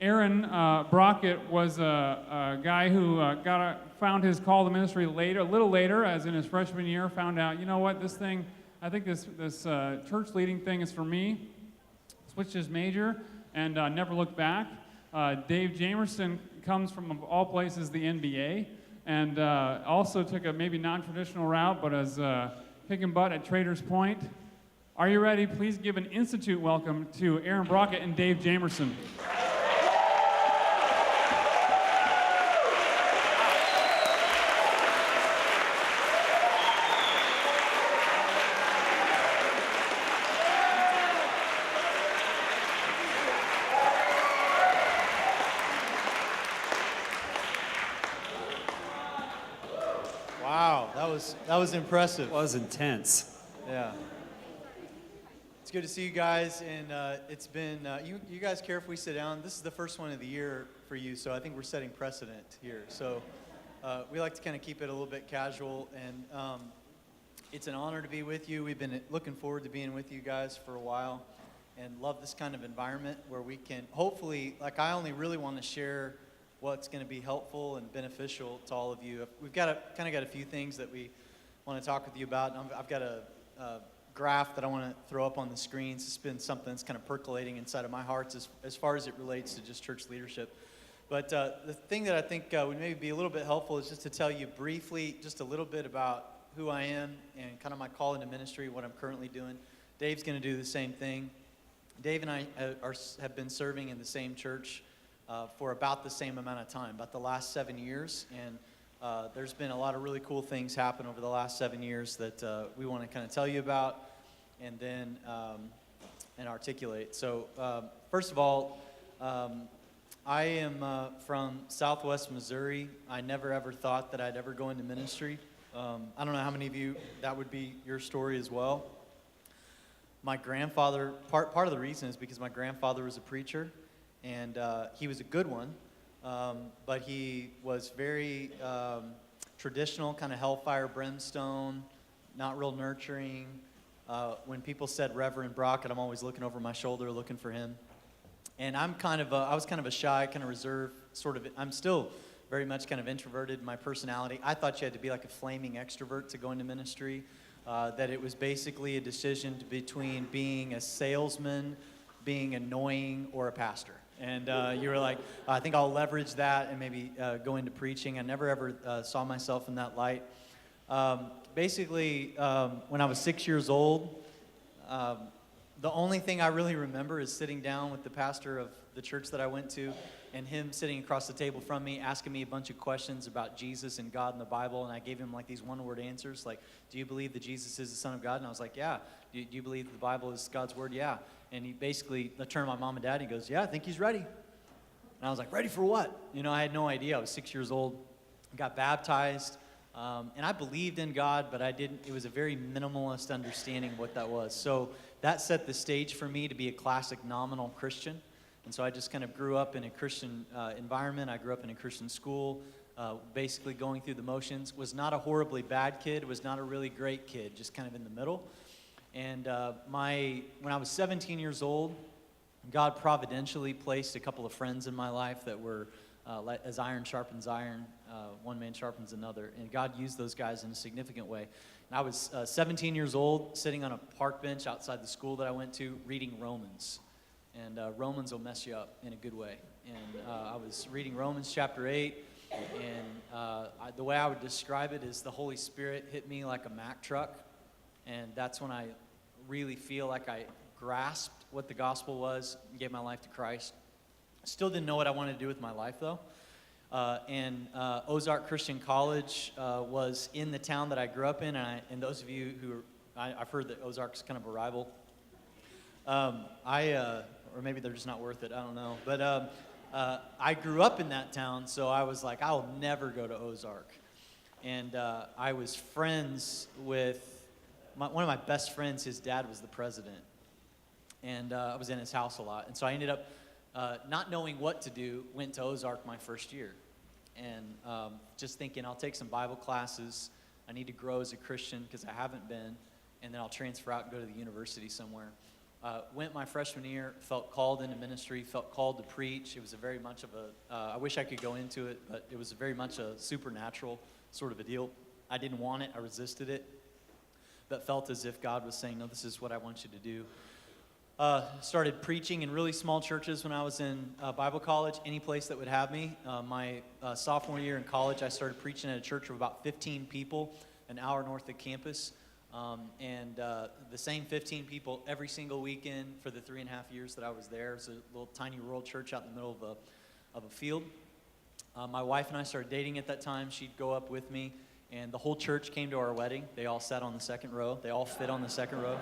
Aaron Brockett was a guy who found his call to ministry later, a little later, as in his freshman year, found out, you know what, I think this church leading thing is for me. Switched his major and never looked back. Dave Jameson comes from, of all places, the NBA, and also took a maybe non-traditional route, but as kicking butt at Traders Point. Are you ready? Please give an institute welcome to Aaron Brockett and Dave Jameson. Wow, that was impressive. It was intense. Yeah. It's good to see you guys, and it's been, you guys care if we sit down? This is the first one of the year for you, so I think we're setting precedent here. So we like to kind of keep it a little bit casual, and it's an honor to be with you. We've been looking forward to being with you guys for a while, and love this kind of environment where we can hopefully, I only really want to share what's going to be helpful and beneficial to all of you. We've got a few things that we want to talk with you about. I've got a graph that I want to throw up on the screens. It's been something that's kind of percolating inside of my heart as far as it relates to just church leadership. But the thing that I think would maybe be a little bit helpful is just to tell you briefly just a little bit about who I am and kind of my call into ministry, what I'm currently doing. Dave's going to do the same thing. Dave and I have been serving in the same church for about the same amount of time, about the last 7 years, and there's been a lot of really cool things happen over the last 7 years that we want to kind of tell you about and then and articulate. So first of all, I am from Southwest Missouri. I never ever thought that I'd ever go into ministry. I don't know how many of you, that would be your story as well. My grandfather, part of the reason is because my grandfather was a preacher, and he was a good one, but he was very traditional, kind of hellfire brimstone, not real nurturing. When people said Reverend Brockett, I'm always looking over my shoulder looking for him. And I was kind of a shy, kind of reserved, I'm still very much kind of introverted in my personality. I thought you had to be like a flaming extrovert to go into ministry, that it was basically a decision between being a salesman, being annoying, or a pastor. And you were like, I think I'll leverage that and maybe go into preaching. I never ever saw myself in that light. Basically, when I was 6 years old, the only thing I really remember is sitting down with the pastor of the church that I went to, and him sitting across the table from me, asking me a bunch of questions about Jesus and God and the Bible, and I gave him like these one-word answers, like, do you believe that Jesus is the Son of God? And I was like, yeah. Do you believe the Bible is God's Word? Yeah. And he basically turned to my mom and dad, and he goes, yeah, I think he's ready. And I was like, ready for what? You know, I had no idea. I was 6 years old, got baptized, and I believed in God, but it was a very minimalist understanding of what that was. So that set the stage for me to be a classic nominal Christian. And so I just kind of grew up in a Christian environment. I grew up in a Christian school, basically going through the motions. Was not a horribly bad kid, was not a really great kid, just kind of in the middle. And when I was 17 years old, God providentially placed a couple of friends in my life that were, as iron sharpens iron, one man sharpens another. And God used those guys in a significant way. And I was 17 years old, sitting on a park bench outside the school that I went to, reading Romans. And Romans will mess you up in a good way. And I was reading Romans chapter 8, and the way I would describe it is the Holy Spirit hit me like a Mack truck. And that's when I really feel like I grasped what the gospel was and gave my life to Christ. Still didn't know what I wanted to do with my life, though. And Ozark Christian College was in the town that I grew up in. And those of you I've heard that Ozark's kind of a rival. Or maybe they're just not worth it, I don't know. But I grew up in that town, so I was like, I'll never go to Ozark. And I was friends with one of my best friends. His dad was the president, and I was in his house a lot. And so I ended up not knowing what to do, went to Ozark my first year, and just thinking, I'll take some Bible classes. I need to grow as a Christian because I haven't been, and then I'll transfer out and go to the university somewhere. Went my freshman year, felt called into ministry, felt called to preach. It was a very much of a, I wish I could go into it, but it was very much a supernatural sort of a deal. I didn't want it, I resisted it, but felt as if God was saying, no, this is what I want you to do. Started preaching in really small churches when I was in Bible college, any place that would have me. My sophomore year in college, I started preaching at a church of about 15 people, an hour north of campus. The same 15 people every single weekend for the 3.5 years that I was there. It was a little tiny rural church out in the middle of a field. My wife and I started dating at that time. She'd go up with me, and the whole church came to our wedding. They all sat on the second row. They all fit on the second row.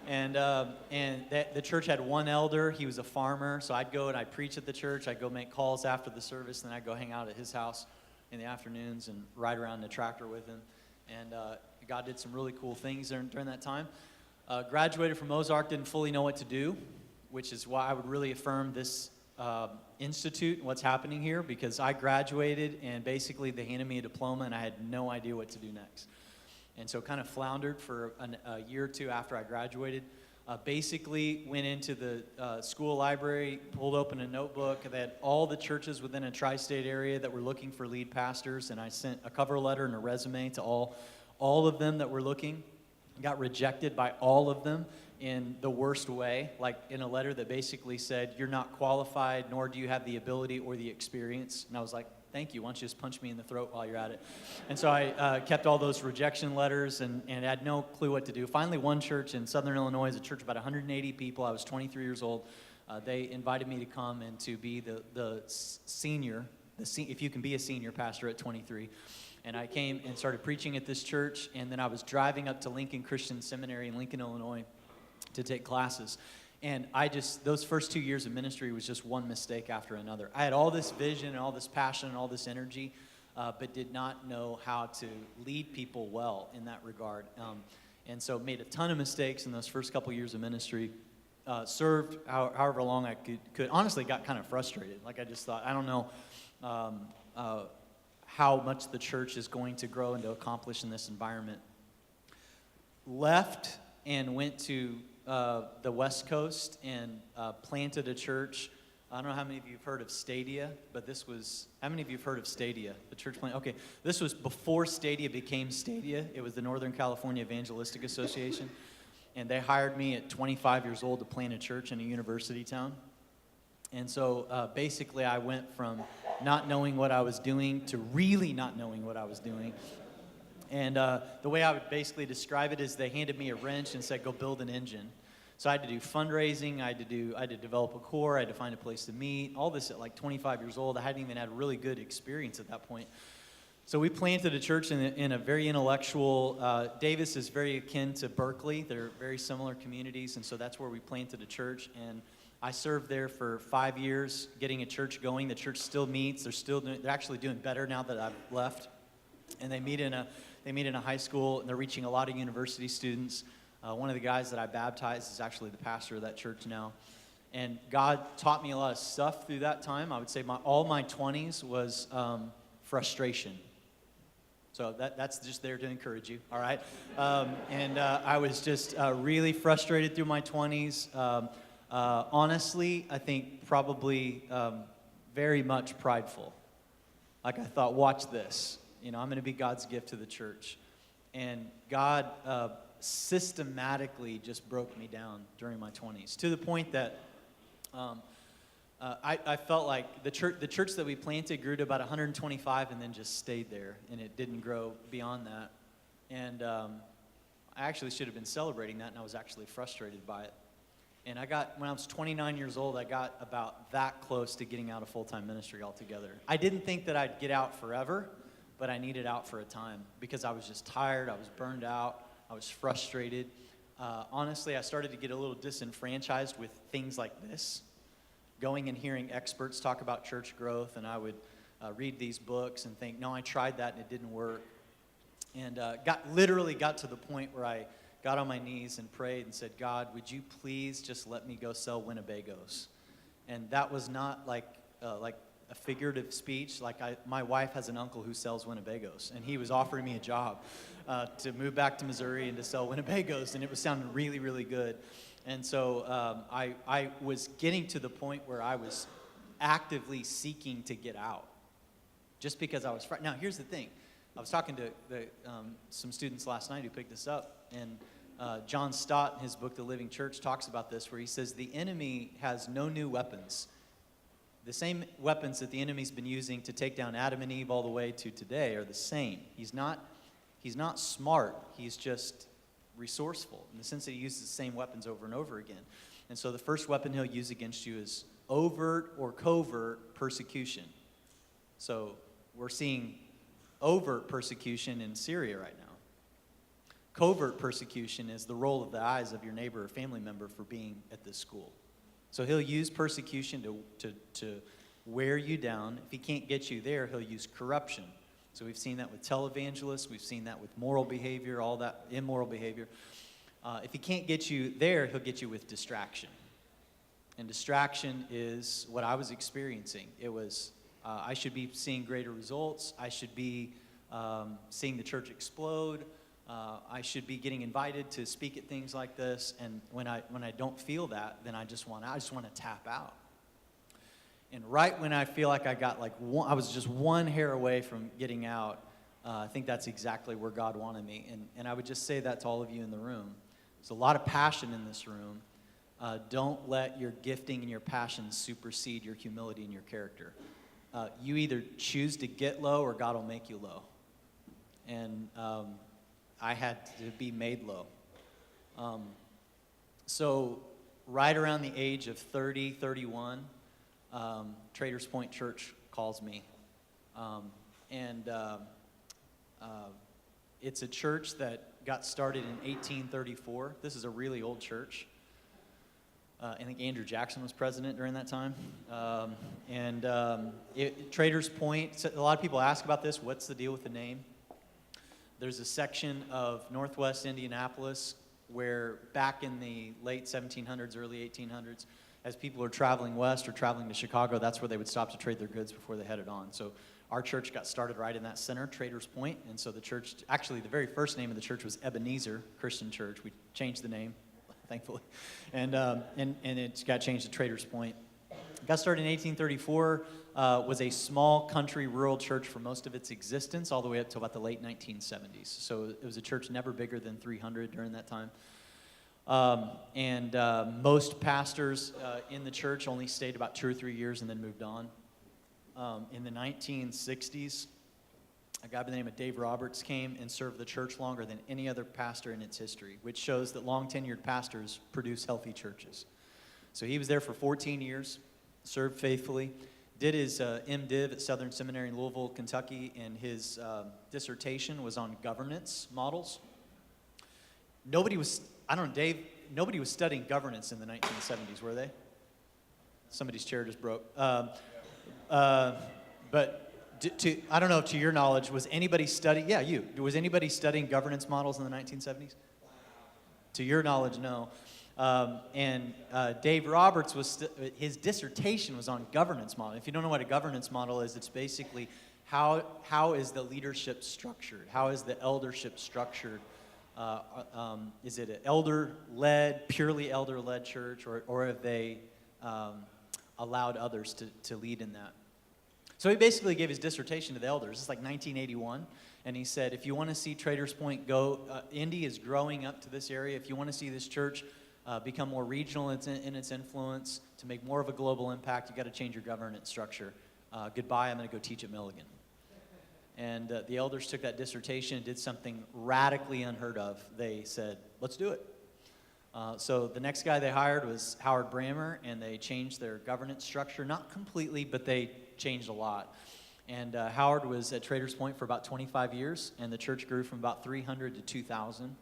The church had one elder. He was a farmer, so I'd go and I'd preach at the church. I'd go make calls after the service, and then I'd go hang out at his house in the afternoons and ride around in the tractor with him. And God did some really cool things during that time. Graduated from Ozark, didn't fully know what to do, which is why I would really affirm this institute and what's happening here, because I graduated and basically they handed me a diploma and I had no idea what to do next. And so kind of floundered for a year or two after I graduated. Basically went into the school library, pulled open a notebook. They had all the churches within a tri-state area that were looking for lead pastors, and I sent a cover letter and a resume to all of them that were looking. Got rejected by all of them in the worst way, like in a letter that basically said, you're not qualified, nor do you have the ability or the experience. And I was like, thank you, why don't you just punch me in the throat while you're at it? And so I kept all those rejection letters and had no clue what to do. Finally, one church in Southern Illinois, is a church of about 180 people. I was 23 years old. They invited me to come and to be the senior, if you can be a senior pastor at 23. And I came and started preaching at this church, and then I was driving up to Lincoln Christian Seminary in Lincoln, Illinois to take classes. And those first 2 years of ministry was just one mistake after another. I had all this vision and all this passion and all this energy, but did not know how to lead people well in that regard. And so made a ton of mistakes in those first couple years of ministry. Served however long I could. Honestly, got kind of frustrated. Like I just thought, I don't know how much the church is going to grow and to accomplish in this environment. Left and went to the West Coast and planted a church. I don't know how many of you have heard of Stadia, but how many of you have heard of Stadia? The church plant? Okay, this was before Stadia became Stadia. It was the Northern California Evangelistic Association. And they hired me at 25 years old to plant a church in a university town. And so basically I went from not knowing what I was doing to really not knowing what I was doing. And the way I would basically describe it is they handed me a wrench and said, go build an engine. So I had to do fundraising, I had to develop a core, I had to find a place to meet, all this at like 25 years old. I hadn't even had a really good experience at that point. So we planted a church in a very intellectual, Davis is very akin to Berkeley. They're very similar communities, and so that's where we planted a church. And I served there for 5 years, getting a church going. The church still meets. They're actually doing better now that I've left. And they meet in a high school, and they're reaching a lot of university students. One of the guys that I baptized is actually the pastor of that church now. And God taught me a lot of stuff through that time. I would say all my 20s was frustration. So that's just there to encourage you, all right? I was just really frustrated through my 20s. Honestly, I think probably very much prideful. Like I thought, watch this. I'm going to be God's gift to the church. And God systematically just broke me down during my 20s to the point that I felt like the church that we planted grew to about 125 and then just stayed there, and it didn't grow beyond that. And I actually should have been celebrating that, and I was actually frustrated by it. And when I was 29 years old, I got about that close to getting out of full-time ministry altogether. I didn't think that I'd get out forever, but I needed out for a time because I was just tired, I was burned out, I was frustrated. Honestly, I started to get a little disenfranchised with things like this, going and hearing experts talk about church growth, and I would read these books and think, no, I tried that and it didn't work. And literally got to the point where I got on my knees and prayed and said, God, would you please just let me go sell Winnebagos? And that was not like a figurative speech. Like my wife has an uncle who sells Winnebagos, and he was offering me a job to move back to Missouri and to sell Winnebagos, and it was sounding really, really good. And so I was getting to the point where I was actively seeking to get out, just because I was frightened. Now, here's the thing. I was talking to some students last night who picked this up, and John Stott, in his book, The Living Church, talks about this, where he says the enemy has no new weapons. The same weapons that the enemy's been using to take down Adam and Eve all the way to today are the same. He's not smart. He's just resourceful in the sense that he uses the same weapons over and over again. And so the first weapon he'll use against you is overt or covert persecution. So we're seeing overt persecution in Syria right now. Covert persecution is the roll of the eyes of your neighbor or family member for being at this school. So he'll use persecution to wear you down. If he can't get you there, he'll use corruption. So we've seen that with televangelists. We've seen that with moral behavior, all that immoral behavior. If he can't get you there, he'll get you with distraction. And distraction is what I was experiencing. It was, I should be seeing greater results. I should be seeing the church explode. I should be getting invited to speak at things like this, and when I don't feel that, then I just want to tap out. And right when I feel like I got I was just one hair away from getting out, I think that's exactly where God wanted me. And I would just say that to all of you in the room. There's a lot of passion in this room. Don't let your gifting and your passion supersede your humility and your character. You either choose to get low or God will make you low. And I had to be made low. So right around the age of 30, 31, Traders Point Church calls me. It's a church that got started in 1834. This is a really old church. I think Andrew Jackson was president during that time. Traders Point, a lot of people ask about this. What's the deal with the name? There's a section of northwest Indianapolis where back in the late 1700s, early 1800s, as people were traveling west or traveling to Chicago, that's where they would stop to trade their goods before they headed on. So our church got started right in that center, Traders Point. And so the church, actually the very first name of the church was Ebenezer Christian Church. We changed the name, thankfully. And it got changed to Traders Point. It got started in 1834. Was a small country rural church for most of its existence, all the way up to about the late 1970s. So it was a church never bigger than 300 during that time. Most pastors in the church only stayed about 2 or 3 years and then moved on. In the 1960s, a guy by the name of Dave Roberts came and served the church longer than any other pastor in its history, which shows that long-tenured pastors produce healthy churches. So he was there for 14 years, served faithfully. Did his MDiv at Southern Seminary in Louisville, Kentucky, and his dissertation was on governance models. Nobody was studying governance in the 1970s, were they? Somebody's chair just broke. But I don't know if to your knowledge, was anybody studying, was anybody studying governance models in the 1970s? To your knowledge, no. Dave Roberts his dissertation was on governance model. If you don't know what a governance model is, it's basically how is the leadership structured? How is the eldership structured? Is it an elder-led, purely elder-led church, or have they allowed others to lead in that? So he basically gave his dissertation to the elders. It's like 1981. And he said, if you want to see Traders Point go, Indy is growing up to this area. If you want to see this church become more regional in its influence, to make more of a global impact, you got to change your governance structure. Goodbye, I'm going to go teach at Milligan. And the elders took that dissertation and did something radically unheard of. They said, let's do it. So the next guy they hired was Howard Brammer, and they changed their governance structure. Not completely, but they changed a lot. And Howard was at Traders Point for about 25 years, and the church grew from about 300 to 2,000.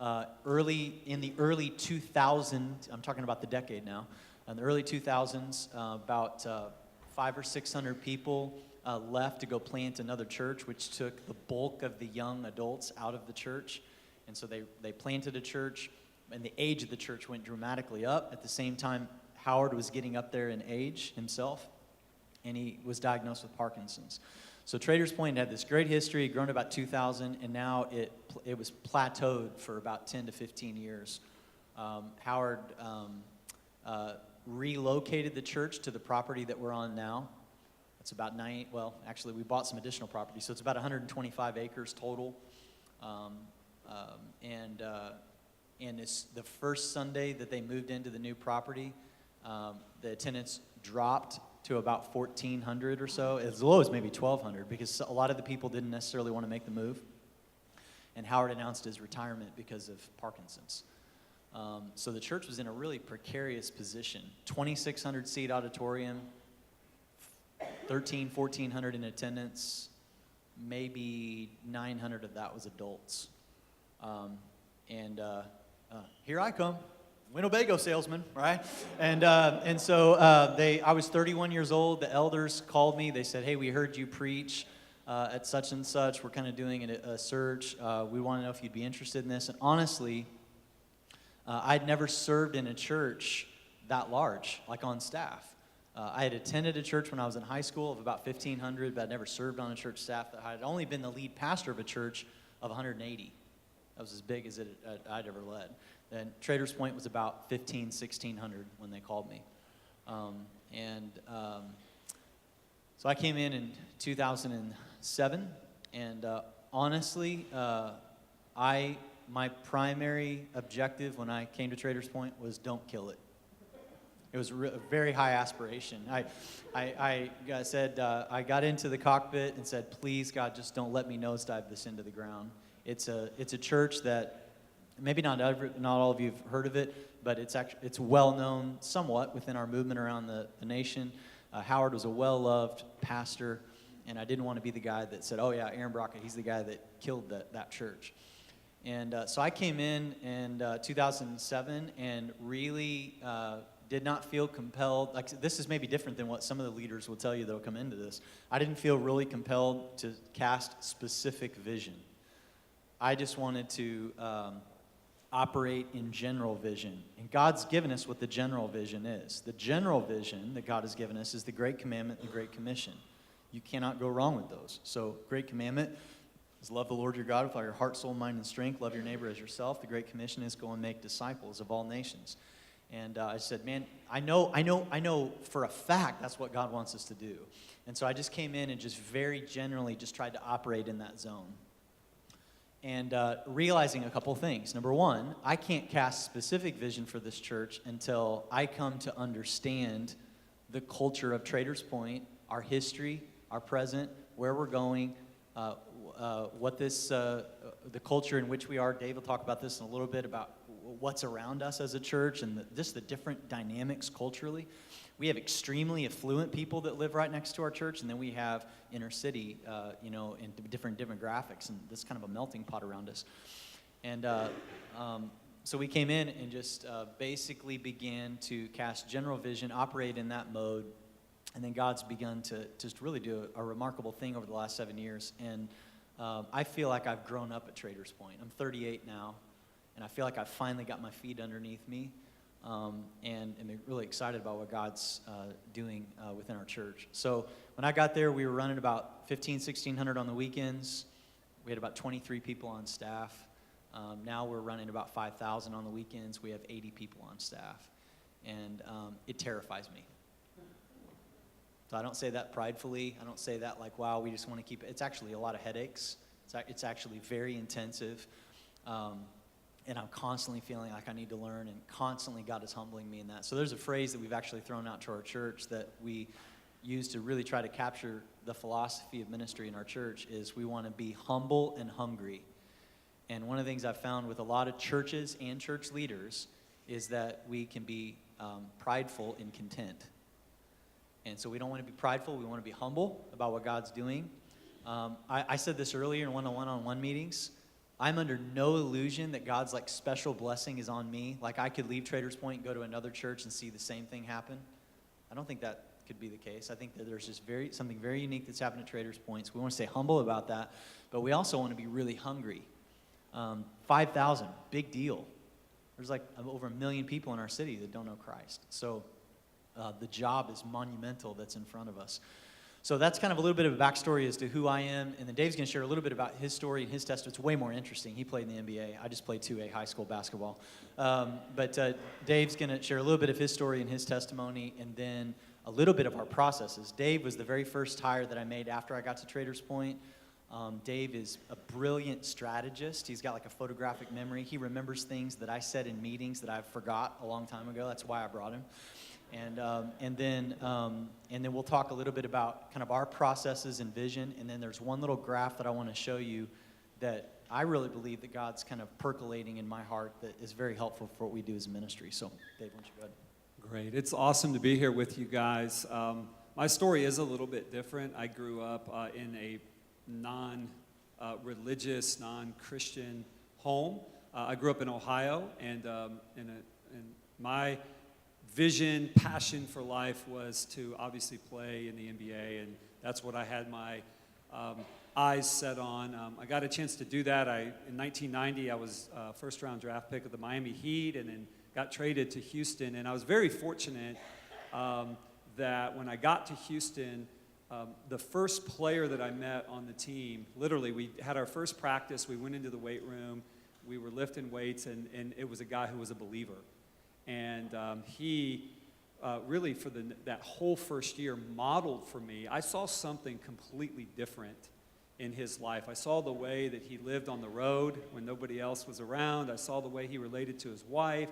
In the early 2000s, I'm talking about the decade now, in the early 2000s, about 500 or 600 people left to go plant another church, which took the bulk of the young adults out of the church. And so they planted a church, and the age of the church went dramatically up. At the same time, Howard was getting up there in age himself. and he was diagnosed with Parkinson's. So Traders Point had this great history, grown to about 2,000, and now it was plateaued for about 10 to 15 years. Howard relocated the church to the property that we're on now. It's about actually we bought some additional property, so it's about 125 acres total. And it's the first Sunday that they moved into the new property, the attendance dropped to about 1,400 or so, as low as maybe 1,200, because a lot of the people didn't necessarily want to make the move. And Howard announced his retirement because of Parkinson's. So the church was in a really precarious position. 2,600 seat auditorium, 1,400 in attendance, maybe 900 of that was adults. Here I come, Winnebago salesman, right? And so I was 31 years old. The elders called me. They said, hey, we heard you preach at such and such. We're kind of doing a search. We want to know if you'd be interested in this. And honestly, I'd never served in a church that large, like on staff. I had attended a church when I was in high school of about 1,500, but I'd never served on a church staff. I had only been the lead pastor of a church of 180. That was as big as I'd ever led. And Traders Point was about 1,600 when they called me. So I came in 2007, and honestly, my primary objective when I came to Traders Point was don't kill it. It was a very high aspiration. I said, I got into the cockpit and said, please, God, just don't let me nosedive this into the ground. It's a church that maybe not all of you have heard of it, but it's well known somewhat within our movement around the nation. Howard was a well-loved pastor, and I didn't want to be the guy that said, oh yeah, Aaron Brockett, he's the guy that killed that church. And so I came in 2007 and really did not feel compelled. Like, this is maybe different than what some of the leaders will tell you that will come into this. I didn't feel really compelled to cast specific vision. I just wanted to operate in general vision. And God's given us what the general vision is. The general vision that God has given us is the Great Commandment and the Great Commission. You cannot go wrong with those. So, Great Commandment is love the Lord your God with all your heart, soul, mind, and strength. Love your neighbor as yourself. The Great Commission is go and make disciples of all nations. And I said, man, I know for a fact that's what God wants us to do. And so I just came in and just very generally just tried to operate in that zone. And realizing a couple things. Number one, I can't cast specific vision for this church until I come to understand the culture of Traders Point, our history, our present, where we're going, what the culture in which we are. Dave will talk about this in a little bit, about what's around us as a church and just the different dynamics culturally. We have extremely affluent people that live right next to our church, and then we have inner city, in different demographics, and this kind of a melting pot around us. And so we came in and just basically began to cast general vision, operate in that mode, and then God's begun to just really do a remarkable thing over the last 7 years. And I feel like I've grown up at Traders Point. I'm 38 now, and I feel like I've finally got my feet underneath me. And I'm really excited about what God's doing within our church. So when I got there, we were running about 1,600 on the weekends. We had about 23 people on staff. Now we're running about 5,000 on the weekends. We have 80 people on staff. And it terrifies me. So I don't say that pridefully. I don't say that like, wow, we just want to keep it. It's actually a lot of headaches. It's actually very intensive. And I'm constantly feeling like I need to learn, and constantly God is humbling me in that. So there's a phrase that we've actually thrown out to our church that we use to really try to capture the philosophy of ministry in our church is we want to be humble and hungry. And one of the things I've found with a lot of churches and church leaders is that we can be prideful and content. And so we don't want to be prideful. We want to be humble about what God's doing. I said this earlier in one-on-one meetings. I'm under no illusion that God's like special blessing is on me. Like I could leave Traders Point and go to another church and see the same thing happen. I don't think that could be the case. I think that there's just something very unique that's happened at Traders Point. So we want to stay humble about that, but we also want to be really hungry. 5,000, big deal. There's like over 1 million people in our city that don't know Christ. So the job is monumental that's in front of us. So that's kind of a little bit of a backstory as to who I am, and then Dave's going to share a little bit about his story and his testimony. It's way more interesting. He played in the NBA. I just played 2A high school basketball. But Dave's going to share a little bit of his story and his testimony, and then a little bit of our processes. Dave was the very first hire that I made after I got to Traders Point. Dave is a brilliant strategist. He's got like a photographic memory. He remembers things that I said in meetings that I forgot a long time ago. That's why I brought him. And then we'll talk a little bit about kind of our processes and vision. And then there's one little graph that I want to show you that I really believe that God's kind of percolating in my heart that is very helpful for what we do as a ministry. So, Dave, why don't you go ahead? Great. It's awesome to be here with you guys. My story is a little bit different. I grew up in a non-religious, non-Christian home. I grew up in Ohio, and my vision, passion for life was to obviously play in the NBA, and that's what I had my eyes set on. I got a chance to do that. In 1990, I was first-round draft pick of the Miami Heat, and then got traded to Houston. And I was very fortunate that when I got to Houston, the first player that I met on the team, literally, we had our first practice. We went into the weight room. We were lifting weights, and it was a guy who was a believer. And he really, for that whole first year, modeled for me. I saw something completely different in his life. I saw the way that he lived on the road when nobody else was around. I saw the way he related to his wife.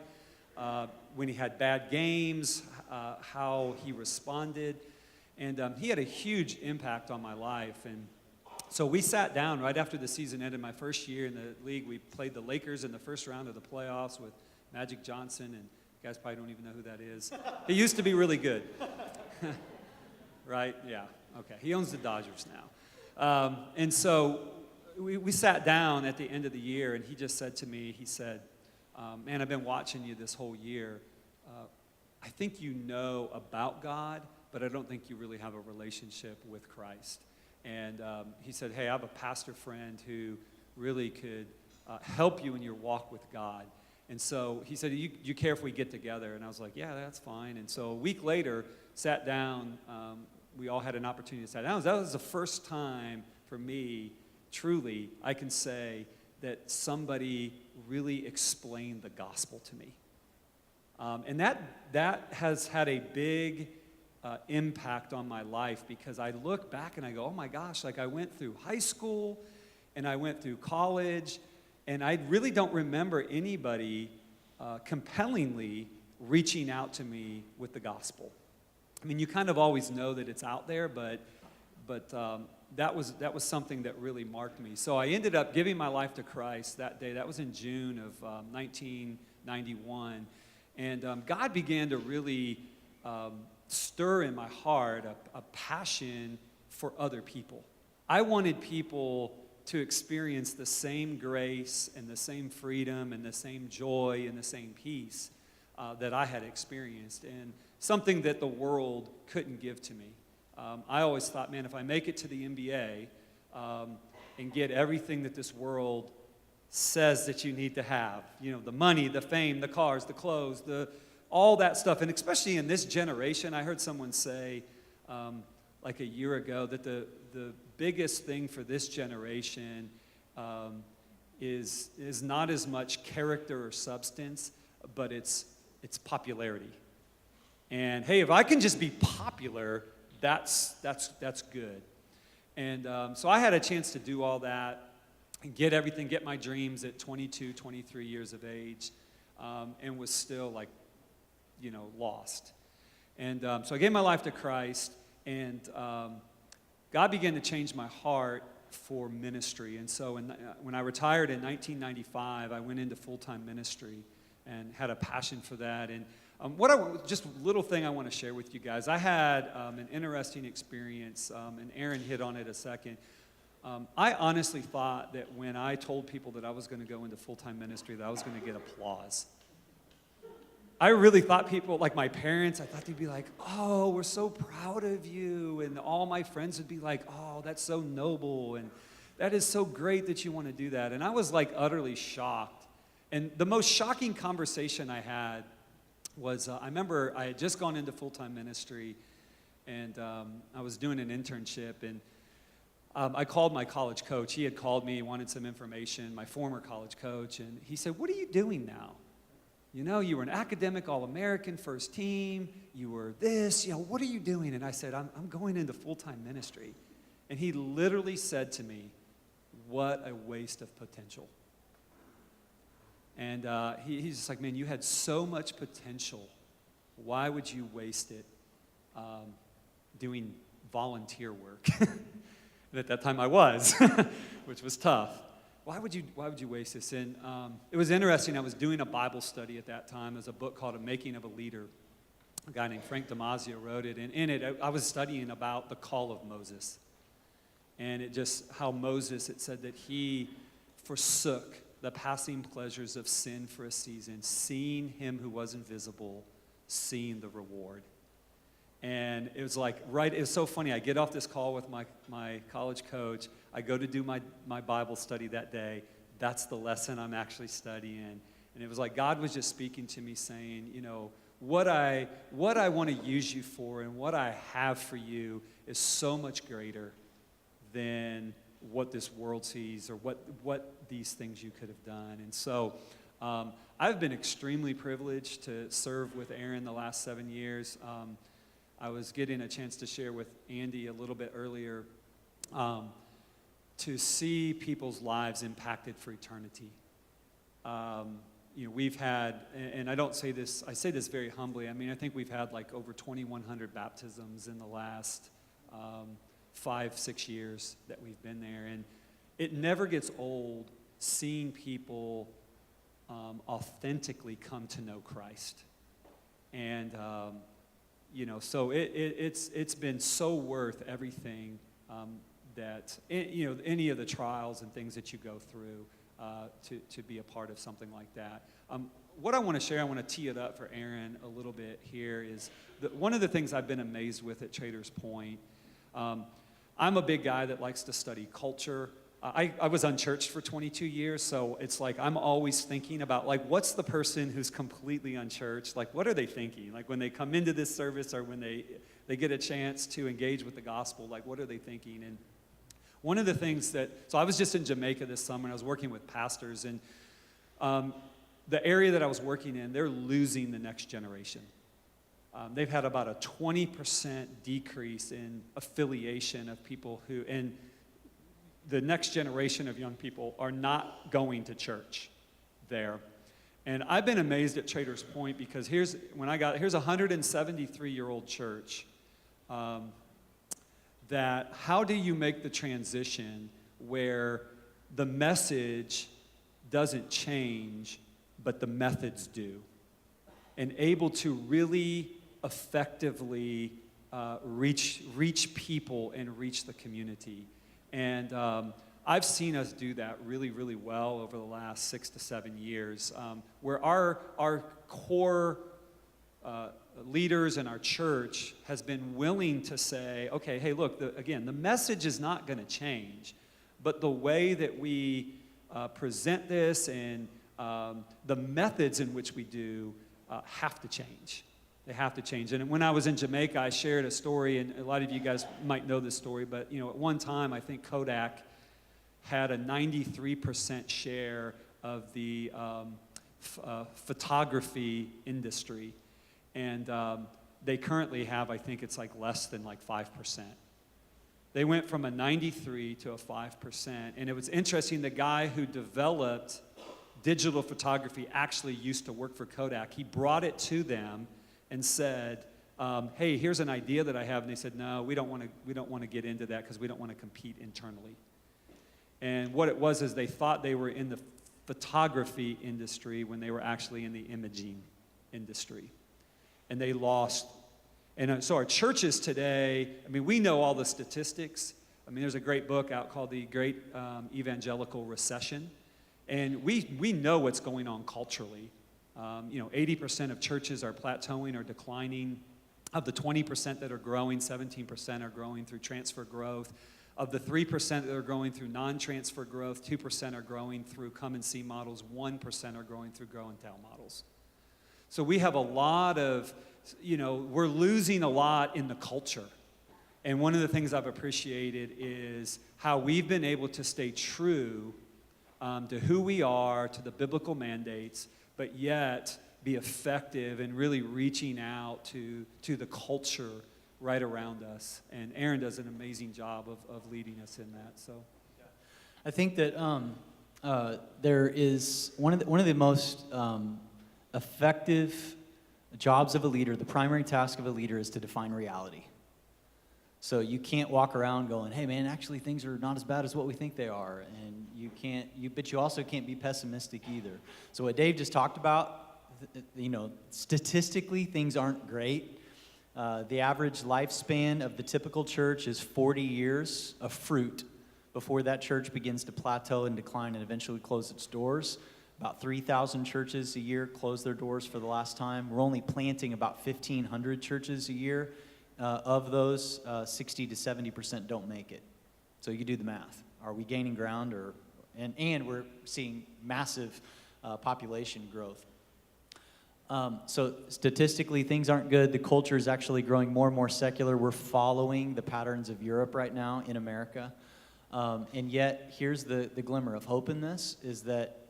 When he had bad games, how he responded. And he had a huge impact on my life. And so we sat down right after the season ended. My first year in the league, we played the Lakers in the first round of the playoffs with Magic Johnson, and you guys probably don't even know who that is. He used to be really good. Right? Yeah. Okay. He owns the Dodgers now. And so we sat down at the end of the year, and he just said to me, he said, man, I've been watching you this whole year. I think you know about God, but I don't think you really have a relationship with Christ. And he said, hey, I have a pastor friend who really could help you in your walk with God. And so he said, you care if we get together? And I was like, yeah, that's fine. And so a week later, sat down. We all had an opportunity to sit down. That was the first time for me, truly, I can say that somebody really explained the gospel to me. And that has had a big impact on my life, because I look back and I go, oh my gosh, like I went through high school and I went through college, and I really don't remember anybody compellingly reaching out to me with the gospel. I mean, you kind of always know that it's out there, but that was something that really marked me. So I ended up giving my life to Christ that day. That was in June of 1991. And God began to really stir in my heart a passion for other people. I wanted people to experience the same grace and the same freedom and the same joy and the same peace that I had experienced, and something that the world couldn't give to me. I always thought, man, if I make it to the NBA and get everything that this world says that you need to have, you know, the money, the fame, the cars, the clothes, all that stuff, and especially in this generation, I heard someone say like a year ago that the biggest thing for this generation is not as much character or substance, but it's popularity. And hey, if I can just be popular, that's good. And so I had a chance to do all that and get my dreams at 22, 23 years of age, and was still like, you know, lost. And so I gave my life to Christ, and God began to change my heart for ministry. And so when I retired in 1995, I went into full-time ministry and had a passion for that. And just a little thing I want to share with you guys. I had an interesting experience, and Aaron hit on it a second. I honestly thought that when I told people that I was going to go into full-time ministry, that I was going to get applause. I really thought people, like my parents, I thought they'd be like, oh, we're so proud of you. And all my friends would be like, oh, that's so noble. And that is so great that you want to do that. And I was like utterly shocked. And the most shocking conversation I had was I remember I had just gone into full-time ministry, and I was doing an internship, and I called my college coach. He had called me, wanted some information, my former college coach, and he said, "What are you doing now? You know, you were an academic All-American, first team, you were this, what are you doing?" And I said, I'm going into full-time ministry. And he literally said to me, "What a waste of potential." And he's just like, "Man, you had so much potential. Why would you waste it doing volunteer work?" And at that time I was, which was tough. Why would you waste this? And it was interesting. I was doing a Bible study at that time. There's a book called A Making of a Leader. A guy named Frank Damasio wrote it. And in it, I was studying about the call of Moses. And it just, how Moses, it said that he forsook the passing pleasures of sin for a season, seeing him who was invisible, seeing the reward. And it was like, it was so funny. I get off this call with my college coach. I go to do my Bible study that day. That's the lesson I'm actually studying. And it was like God was just speaking to me saying, what I want to use you for and what I have for you is so much greater than what this world sees or what these things you could have done. And so I've been extremely privileged to serve with Aaron the last 7 years. I was getting a chance to share with Andy a little bit earlier to see people's lives impacted for eternity. We've had, and I don't say this, I say this very humbly. I mean, I think we've had like over 2,100 baptisms in the last 5-6 years that we've been there. And it never gets old seeing people authentically come to know Christ. And, so it's been so worth everything that, any of the trials and things that you go through to be a part of something like that. What I want to share, I want to tee it up for Aaron a little bit here, is that one of the things I've been amazed with at Traders Point, I'm a big guy that likes to study culture. I was unchurched for 22 years, so it's like I'm always thinking about, like, what's the person who's completely unchurched? Like, what are they thinking? Like, when they come into this service or when they get a chance to engage with the gospel, like, what are they thinking? And one of the things so I was just in Jamaica this summer, and I was working with pastors, and the area that I was working in, they're losing the next generation. They've had about a 20% decrease in affiliation of people and the next generation of young people are not going to church there. And I've been amazed at Traders Point because here's a 173-year-old church that how do you make the transition where the message doesn't change, but the methods do? And able to really effectively reach people and reach the community. And I've seen us do that really, really well over the last 6 to 7 years, where our core leaders in our church has been willing to say, okay, hey, look, the message is not going to change, but the way that we present this and the methods in which we do have to change. They have to change. And when I was in Jamaica, I shared a story, and a lot of you guys might know this story, but at one time, I think Kodak had a 93% share of the photography industry. And they currently have, I think it's like less than like 5%. They went from a 93 to a 5%. And it was interesting, the guy who developed digital photography actually used to work for Kodak. He brought it to them and said, hey, here's an idea that I have. And they said, no, we don't want to get into that because we don't want to compete internally. And what it was is they thought they were in the photography industry when they were actually in the imaging industry. And they lost. And so our churches today, I mean, we know all the statistics. I mean, there's a great book out called The Great Evangelical Recession. And we know what's going on culturally. 80% of churches are plateauing or declining. Of the 20% that are growing, 17% are growing through transfer growth. Of the 3% that are growing through non-transfer growth, 2% are growing through come and see models, 1% are growing through grow and tell models. So we have a lot of, we're losing a lot in the culture. And one of the things I've appreciated is how we've been able to stay true to who we are, to the biblical mandates, but yet be effective in really reaching out to the culture right around us. And Aaron does an amazing job of leading us in that. So, I think that there is one of the most effective jobs of a leader. The primary task of a leader is to define reality. So you can't walk around going, "Hey, man, actually things are not as bad as what we think they are," and but you also can't be pessimistic either. So what Dave just talked about, statistically things aren't great. The average lifespan of the typical church is 40 years of fruit before that church begins to plateau and decline and eventually close its doors. About 3,000 churches a year close their doors for the last time. We're only planting about 1,500 churches a year. Of those, 60 to 70% don't make it. So you do the math. Are we gaining ground, and we're seeing massive population growth. So statistically, things aren't good. The culture is actually growing more and more secular. We're following the patterns of Europe right now in America. And yet, here's the glimmer of hope in this, is that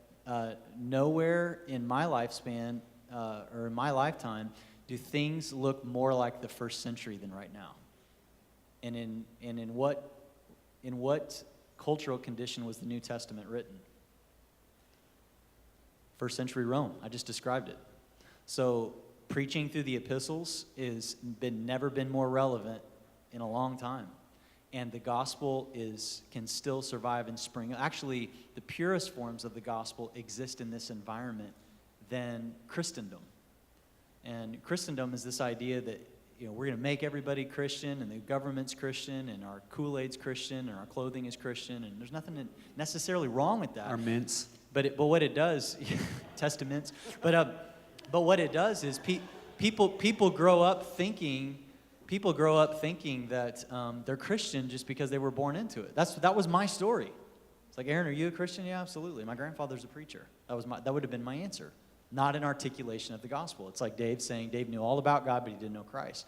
nowhere in my lifespan or in my lifetime do things look more like the first century than right now. And in what cultural condition was the New Testament written? First century Rome. I just described it. So preaching through the epistles is never been more relevant in a long time. And the gospel can still survive and spring. Actually, the purest forms of the gospel exist in this environment than Christendom. And Christendom is this idea that we're going to make everybody Christian, and the government's Christian, and our Kool-Aid's Christian, and our clothing is Christian, and there's nothing necessarily wrong with that. our mints. But what it does, testaments. But what it does is people grow up thinking that they're Christian just because they were born into it. That was my story. It's like, Aaron, are you a Christian? Yeah, absolutely. My grandfather's a preacher. That would have been my answer. Not an articulation of the gospel. It's like Dave saying Dave knew all about God, but he didn't know Christ.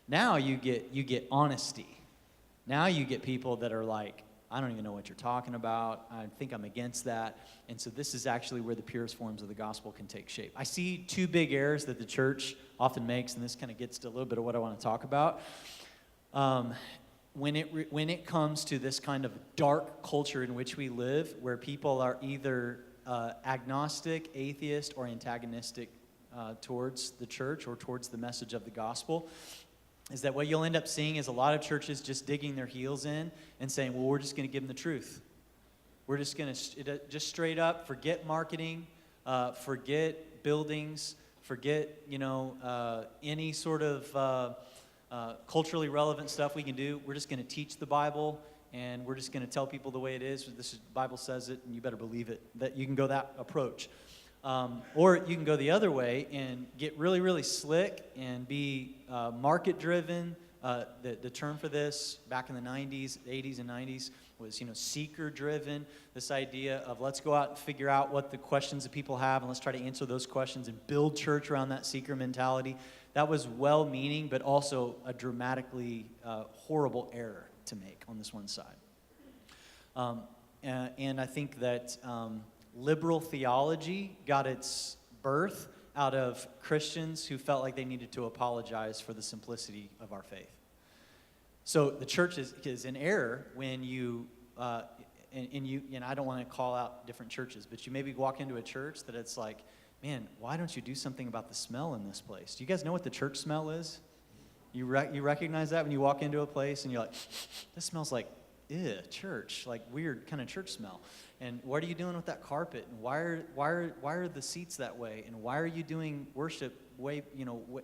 Now you get honesty. Now you get people that are like, I don't even know what you're talking about. I think I'm against that. And so this is actually where the purest forms of the gospel can take shape. I see two big errors that the church often makes, and this kind of gets to a little bit of what I want to talk about. When it comes to this kind of dark culture in which we live, where people are either agnostic, atheist, or antagonistic towards the church or towards the message of the gospel, is that what you'll end up seeing is a lot of churches just digging their heels in and saying, well, we're just going to give them the truth. We're just going to just straight up forget marketing, forget buildings, forget any sort of culturally relevant stuff we can do. We're just going to teach the Bible, and we're just going to tell people the way it is. The Bible says it, and you better believe it. That you can go that approach. Or you can go the other way and get really, really slick and be market-driven. The term for this back in the 90s, 80s and 90s was, seeker-driven. This idea of let's go out and figure out what the questions that people have, and let's try to answer those questions and build church around that seeker mentality. That was well-meaning, but also a dramatically horrible error to make on this one side. And I think that liberal theology got its birth out of Christians who felt like they needed to apologize for the simplicity of our faith. So the church is in error when and I don't want to call out different churches, but you maybe walk into a church that it's like, man, why don't you do something about the smell in this place? Do you guys know what the church smell is? You recognize that when you walk into a place and you're like, this smells like, church, like weird kind of church smell. And what are you doing with that carpet? And why are the seats that way? And why are you doing worship way,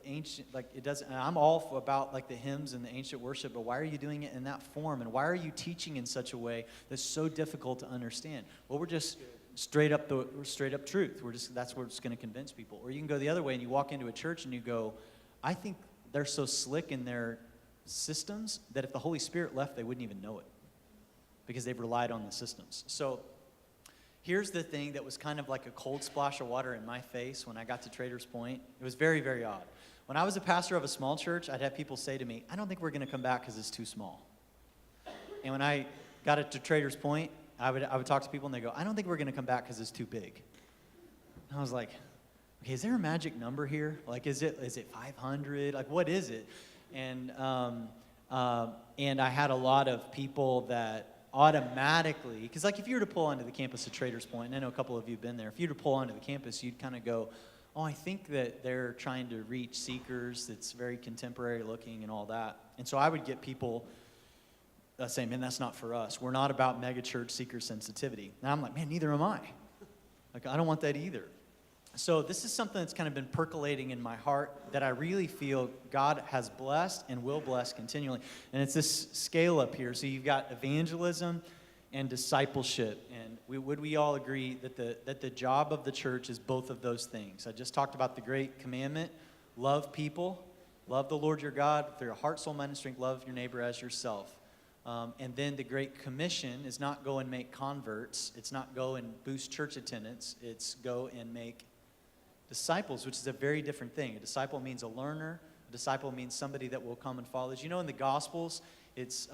ancient, like it doesn't, and I'm all about like the hymns and the ancient worship, but why are you doing it in that form? And why are you teaching in such a way that's so difficult to understand? Well, we're just straight up truth. That's what's going to convince people. Or you can go the other way and you walk into a church and you go, I think they're so slick in their systems that if the Holy Spirit left, they wouldn't even know it, because they've relied on the systems. So Here's the thing that was kind of like a cold splash of water in my face when I got to Traders Point. It was very, very odd. When I was a pastor of a small church, I'd have people say to me, I don't think we're going to come back because it's too small. And when I got it to Traders Point, I would talk to people and they go, I don't think we're going to come back because it's too big. And I was like, okay, is there a magic number here? Like, is it 500? Like, what is it? And I had a lot of people that automatically, because like if you were to pull onto the campus of Traders Point, and I know a couple of you have been there, if you were to pull onto the campus, you'd kind of go, oh, I think that they're trying to reach seekers that's very contemporary looking and all that. And so I would get people saying, man, that's not for us. We're not about megachurch seeker sensitivity. And I'm like, man, neither am I. Like, I don't want that either. So this is something that's kind of been percolating in my heart that I really feel God has blessed and will bless continually. And it's this scale up here. So you've got evangelism and discipleship. And would we all agree that the job of the church is both of those things? I just talked about the great commandment, love people, love the Lord your God with your heart, soul, mind, and strength, love your neighbor as yourself. And then the Great Commission is not go and make converts. It's not go and boost church attendance. It's go and make disciples, which is a very different thing. A disciple means a learner. A disciple means somebody that will come and follow. As you know, in the Gospels, it's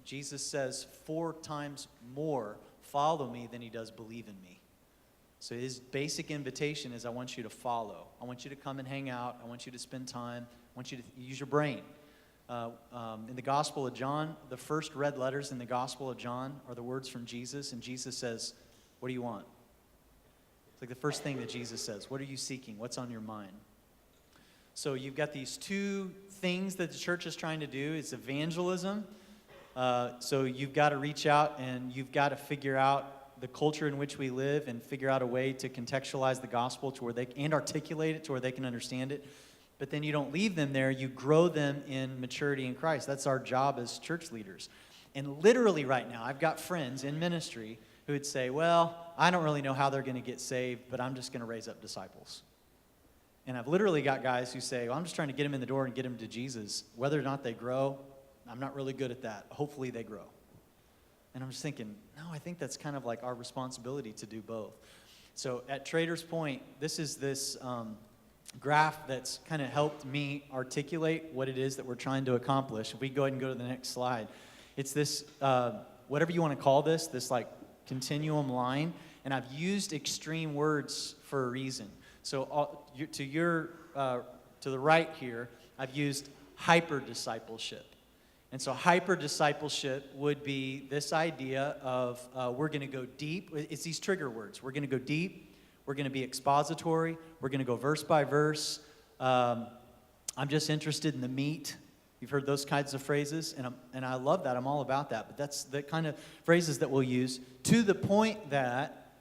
Jesus says 4 times more, follow me, than he does believe in me. So his basic invitation is, I want you to follow. I want you to come and hang out. I want you to spend time. I want you to use your brain. In the Gospel of John, the first red letters in the Gospel of John are the words from Jesus, and Jesus says, what do you want? It's like the first thing that Jesus says. What are you seeking? What's on your mind? So you've got these 2 things that the church is trying to do. It's evangelism. So you've got to reach out and you've got to figure out the culture in which we live and figure out a way to contextualize the gospel to where they and articulate it to where they can understand it. But then you don't leave them there. You grow them in maturity in Christ. That's our job as church leaders. And literally right now, I've got friends in ministry who would say, well, I don't really know how they're going to get saved, but I'm just going to raise up disciples. And I've literally got guys who say, well, I'm just trying to get them in the door and get them to Jesus. Whether or not they grow, I'm not really good at that. Hopefully they grow. And I'm just thinking, no, I think that's kind of like our responsibility to do both. So at Traders Point, this is this graph that's kind of helped me articulate what it is that we're trying to accomplish. If we go ahead and go to the next slide. It's this, whatever you want to call this like continuum line, and I've used extreme words for a reason. So to the right here, I've used hyper discipleship. And so hyper discipleship would be this idea of we're going to go deep. It's these trigger words. We're going to go deep. We're going to be expository. We're going to go verse by verse. I'm just interested in the meat. You've heard those kinds of phrases, and I love that. I'm all about that. But that's the kind of phrases that we'll use to the point that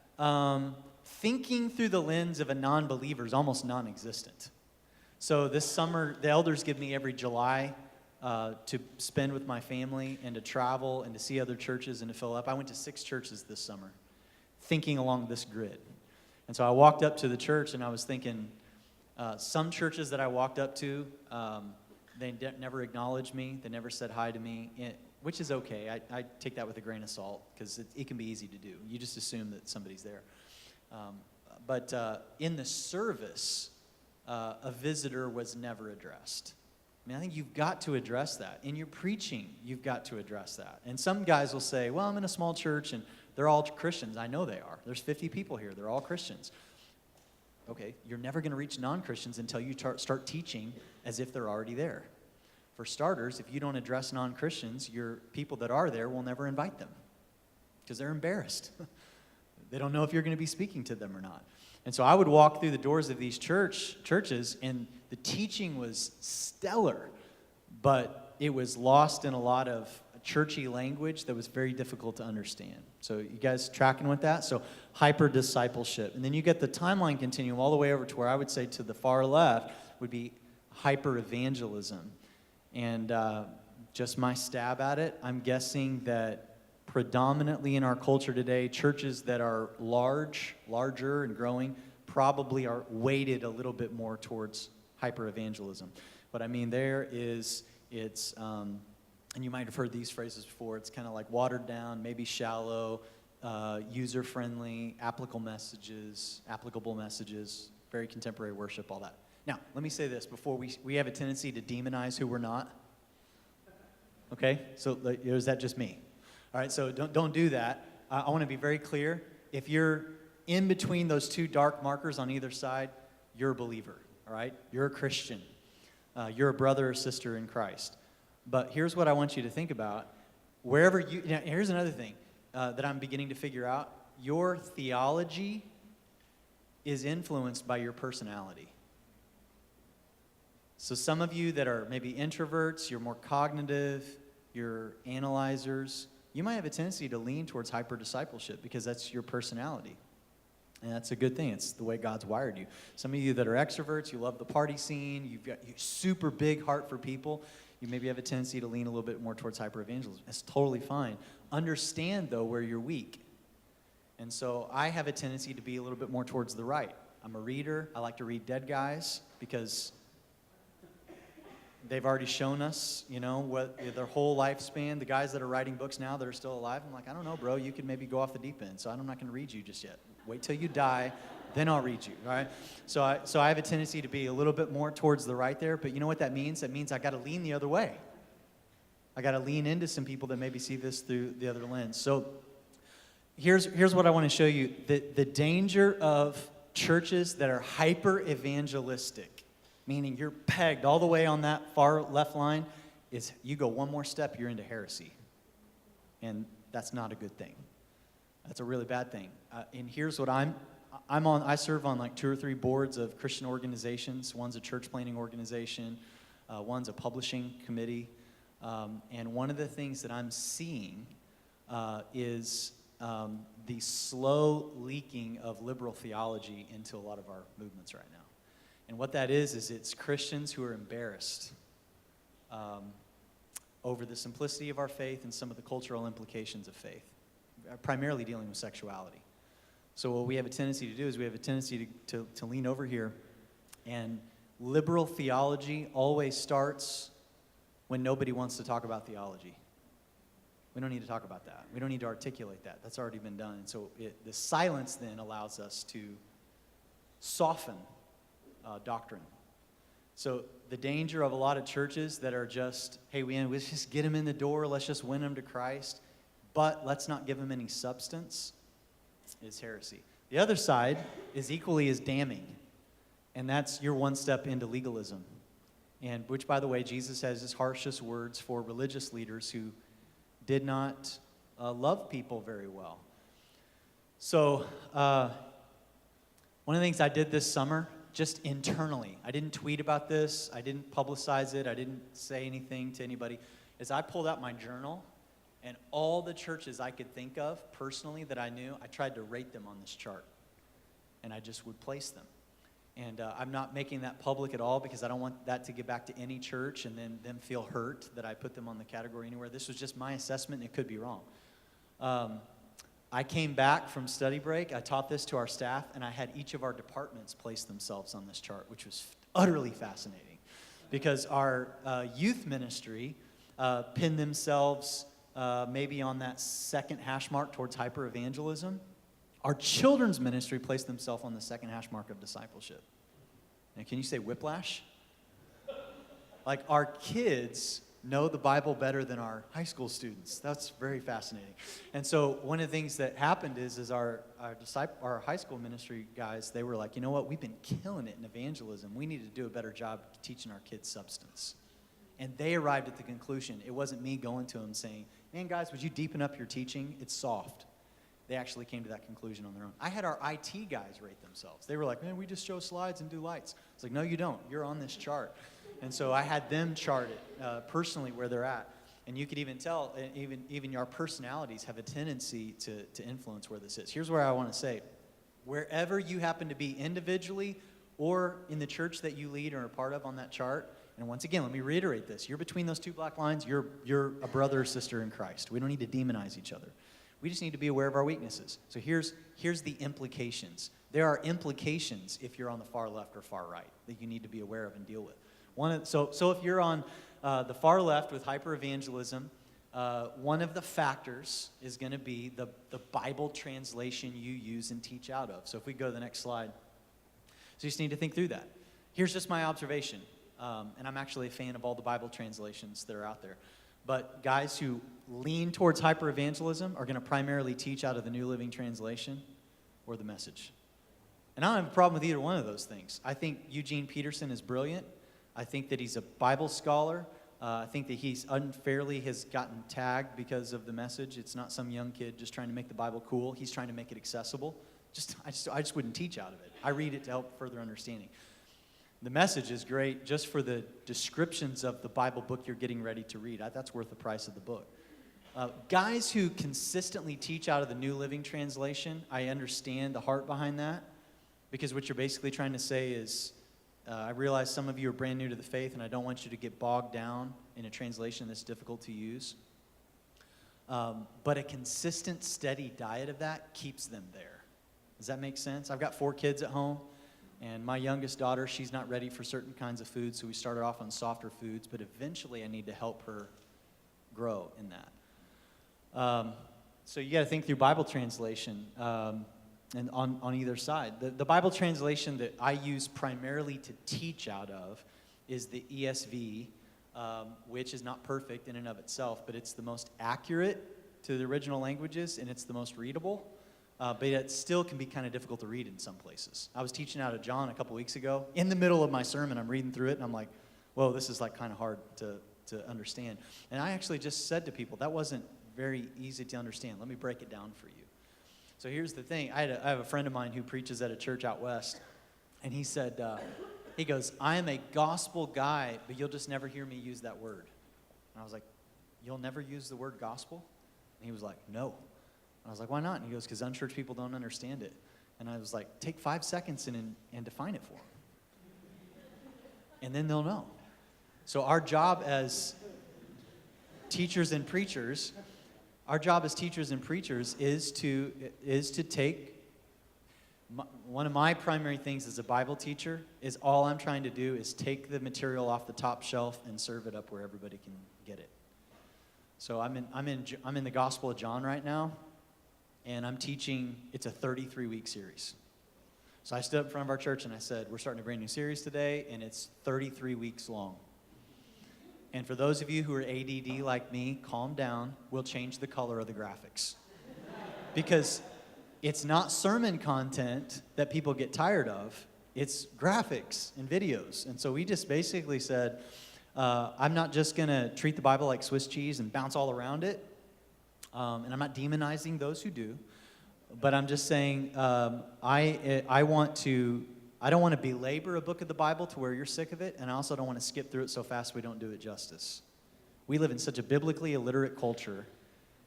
thinking through the lens of a non-believer is almost non-existent. So this summer, the elders give me every July to spend with my family and to travel and to see other churches and to fill up. I went to 6 churches this summer, thinking along this grid. And so I walked up to the church, and I was thinking, some churches that I walked up to, they never acknowledged me. They never said hi to me, which is okay. I take that with a grain of salt because it can be easy to do. You just assume that somebody's there. But in the service, a visitor was never addressed. I mean, I think you've got to address that. In your preaching, you've got to address that. And some guys will say, well, I'm in a small church, and they're all Christians. I know they are. There's 50 people here. They're all Christians. Okay, you're never going to reach non-Christians until you start teaching as if they're already there. For starters, if you don't address non-Christians, your people that are there will never invite them because they're embarrassed. They don't know if you're going to be speaking to them or not. And so I would walk through the doors of these churches, and the teaching was stellar, but it was lost in a lot of churchy language that was very difficult to understand. So you guys tracking with that? So hyper discipleship. And then you get the timeline continuum all the way over to where I would say to the far left would be hyper evangelism. And just my stab at it, I'm guessing that predominantly in our culture today, churches that are larger and growing probably are weighted a little bit more towards hyper evangelism. What I mean there is and you might have heard these phrases before, it's kind of like watered down, maybe shallow, user-friendly, applicable messages, very contemporary worship, all that. Now, let me say this before we have a tendency to demonize who we're not. Okay, so is that just me? All right, so don't do that. I want to be very clear. If you're in between those two dark markers on either side, you're a believer, all right? You're a Christian. You're a brother or sister in Christ. But here's what I want you to think about. Here's another thing that I'm beginning to figure out. Your theology is influenced by your personality. So some of you that are maybe introverts, you're more cognitive, you're analyzers, you might have a tendency to lean towards hyper-discipleship because that's your personality. And that's a good thing. It's the way God's wired you. Some of you that are extroverts, you love the party scene, you've got a super big heart for people, you maybe have a tendency to lean a little bit more towards hyper-evangelism. That's totally fine. Understand, though, where you're weak. And so I have a tendency to be a little bit more towards the right. I'm a reader. I like to read dead guys because they've already shown us, what their whole lifespan. The guys that are writing books now that are still alive, I'm like, I don't know, bro. You could maybe go off the deep end, so I'm not going to read you just yet. Wait till you die, then I'll read you, all right? So I have a tendency to be a little bit more towards the right there, but you know what that means? That means I got to lean the other way. I got to lean into some people that maybe see this through the other lens. So here's what I want to show you. The danger of churches that are hyper-evangelistic, meaning you're pegged all the way on that far left line, is you go one more step, you're into heresy. And that's not a good thing. That's a really bad thing. And here's what I'm on. I serve on like 2 or 3 boards of Christian organizations. One's a church planting organization. One's a publishing committee. And one of the things that I'm seeing is the slow leaking of liberal theology into a lot of our movements right now. And what that is it's Christians who are embarrassed over the simplicity of our faith and some of the cultural implications of faith, primarily dealing with sexuality. So what we have a tendency to do is we have a tendency to lean over here, and liberal theology always starts when nobody wants to talk about theology. We don't need to talk about that. We don't need to articulate that. That's already been done. And so the silence then allows us to soften doctrine. So the danger of a lot of churches that are just, hey, let's just get them in the door, let's just win them to Christ, but let's not give them any substance, is heresy. The other side is equally as damning, and that's you're one step into legalism, and which, by the way, Jesus has his harshest words for religious leaders who did not love people very well. So one of the things I did this summer, just internally, I didn't tweet about this, I didn't publicize it, I didn't say anything to anybody, is I pulled out my journal, and all the churches I could think of personally that I knew, I tried to rate them on this chart. And I just would place them. And I'm not making that public at all because I don't want that to get back to any church and then them feel hurt that I put them on the category anywhere. This was just my assessment, and it could be wrong. I came back from study break, I taught this to our staff, and I had each of our departments place themselves on this chart, which was utterly fascinating. Because our youth ministry pinned themselves maybe on that second hash mark towards hyper-evangelism. Our children's ministry placed themselves on the second hash mark of discipleship. And can you say whiplash? Like our kids know the Bible better than our high school students. That's very fascinating. And so one of the things that happened is our high school ministry guys, they were like, you know what, we've been killing it in evangelism. We need to do a better job teaching our kids substance. And they arrived at the conclusion. It wasn't me going to them saying, man, guys, would you deepen up your teaching? It's soft. They actually came to that conclusion on their own. I had our IT guys rate themselves. They were like, man, we just show slides and do lights. It's like, no, you don't. You're on this chart. And so I had them chart it personally where they're at. And you could even tell, even your personalities have a tendency to influence where this is. Here's where I want to say, wherever you happen to be individually or in the church that you lead or are a part of on that chart, and once again, let me reiterate this. You're between those two black lines. You're a brother or sister in Christ. We don't need to demonize each other. We just need to be aware of our weaknesses. So here's the implications. There are implications if you're on the far left or far right that you need to be aware of and deal with. So if you're on the far left with hyper-evangelism, one of the factors is going to be the Bible translation you use and teach out of. So if we go to the next slide. So you just need to think through that. Here's just my observation, and I'm actually a fan of all the Bible translations that are out there. But guys who lean towards hyper-evangelism are going to primarily teach out of the New Living Translation or the Message. And I don't have a problem with either one of those things. I think Eugene Peterson is brilliant. I think that he's a Bible scholar. I think that he's unfairly has gotten tagged because of the Message. It's not some young kid just trying to make the Bible cool. He's trying to make it accessible. I just wouldn't teach out of it. I read it to help further understanding. The Message is great just for the descriptions of the Bible book you're getting ready to read. That's worth the price of the book. Guys who consistently teach out of the New Living Translation, I understand the heart behind that, because what you're basically trying to say is, I realize some of you are brand new to the faith, and I don't want you to get bogged down in a translation that's difficult to use. But a consistent, steady diet of that keeps them there. Does that make sense? I've got 4 kids at home. And my youngest daughter, she's not ready for certain kinds of foods, so we started off on softer foods, but eventually I need to help her grow in that. So you got to think through Bible translation and on either side. The Bible translation that I use primarily to teach out of is the ESV, which is not perfect in and of itself, but it's the most accurate to the original languages, and it's the most readable. But it still can be kind of difficult to read in some places. I was teaching out of John a couple weeks ago. In the middle of my sermon, I'm reading through it, and I'm like, whoa, this is like kind of hard to understand. And I actually just said to people, that wasn't very easy to understand. Let me break it down for you. So here's the thing. I have a friend of mine who preaches at a church out west, and he said, he goes, I am a gospel guy, but you'll just never hear me use that word. And I was like, you'll never use the word gospel? And he was like, no. I was like, why not? And he goes, because unchurched people don't understand it. And I was like, take 5 seconds and define it for them. And then they'll know. So our job as teachers and preachers, is to take, one of my primary things as a Bible teacher is all I'm trying to do is take the material off the top shelf and serve it up where everybody can get it. So I'm in the Gospel of John right now. And I'm teaching, it's a 33-week series. So I stood up in front of our church and I said, we're starting a brand new series today, and it's 33 weeks long. And for those of you who are ADD like me, calm down. We'll change the color of the graphics. Because it's not sermon content that people get tired of. It's graphics and videos. And so we just basically said, I'm not just going to treat the Bible like Swiss cheese and bounce all around it. And I'm not demonizing those who do, but I'm just saying I don't want to belabor a book of the Bible to where you're sick of it, and I also don't want to skip through it so fast we don't do it justice. We live in such a biblically illiterate culture.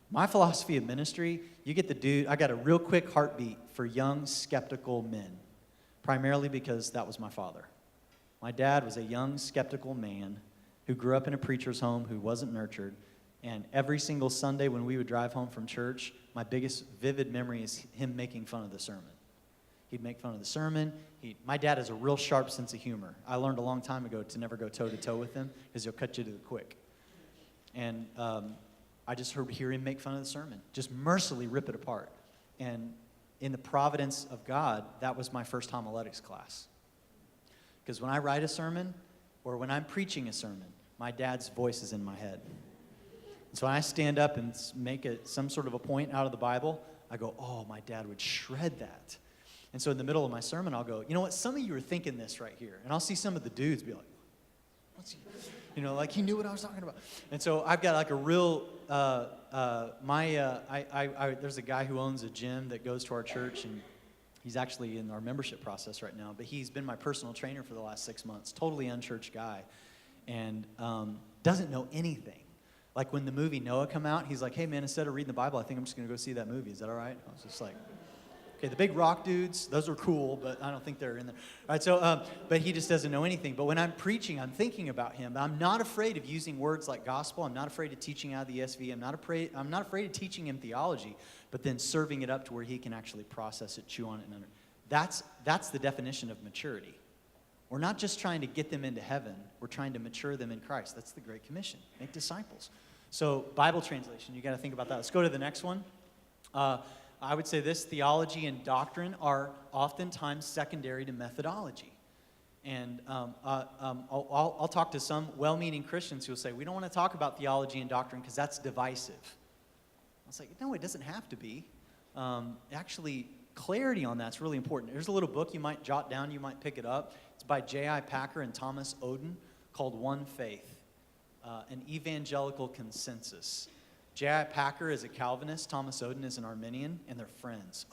My philosophy of ministry, you get the dude, I got a real quick heartbeat for young, skeptical men, primarily because that was my father. My dad was a young, skeptical man who grew up in a preacher's home who wasn't nurtured. And every single Sunday when we would drive home from church, my biggest vivid memory is him making fun of the sermon. He'd make fun of the sermon. My dad has a real sharp sense of humor. I learned a long time ago to never go toe-to-toe with him because he'll cut you to the quick. And I just hear him make fun of the sermon, just mercilessly rip it apart. And in the providence of God, that was my first homiletics class. Because when I write a sermon or when I'm preaching a sermon, my dad's voice is in my head. So when I stand up and make some sort of a point out of the Bible, I go, oh, my dad would shred that. And so in the middle of my sermon, I'll go, you know what, some of you are thinking this right here. And I'll see some of the dudes be like, what's he, like he knew what I was talking about. And so I've got like a real, there's a guy who owns a gym that goes to our church, and he's actually in our membership process right now, but he's been my personal trainer for the last 6 months, totally unchurched guy, and doesn't know anything. Like when the movie Noah come out, he's like, hey man, instead of reading the Bible, I think I'm just going to go see that movie. Is that all right? I was just like, okay, the big rock dudes, those are cool, but I don't think they're in there. All right, so, but he just doesn't know anything. But when I'm preaching, I'm thinking about him. I'm not afraid of using words like gospel. I'm not afraid of teaching out of the ESV. I'm not afraid of teaching him theology, but then serving it up to where he can actually process it, chew on it. And that's the definition of maturity. We're not just trying to get them into heaven. We're trying to mature them in Christ. That's the Great Commission. Make disciples. So Bible translation, you got to think about that. Let's go to the next one. I would say this: theology and doctrine are oftentimes secondary to methodology. And I'll talk to some well-meaning Christians who will say, we don't want to talk about theology and doctrine because that's divisive. I was like, no, it doesn't have to be. Actually, clarity on that's really important. There's a little book you might jot down, you might pick it up. It's by J.I. Packer and Thomas Oden called One Faith, an Evangelical Consensus. J.I. Packer is a Calvinist, Thomas Oden is an Arminian, and they're friends.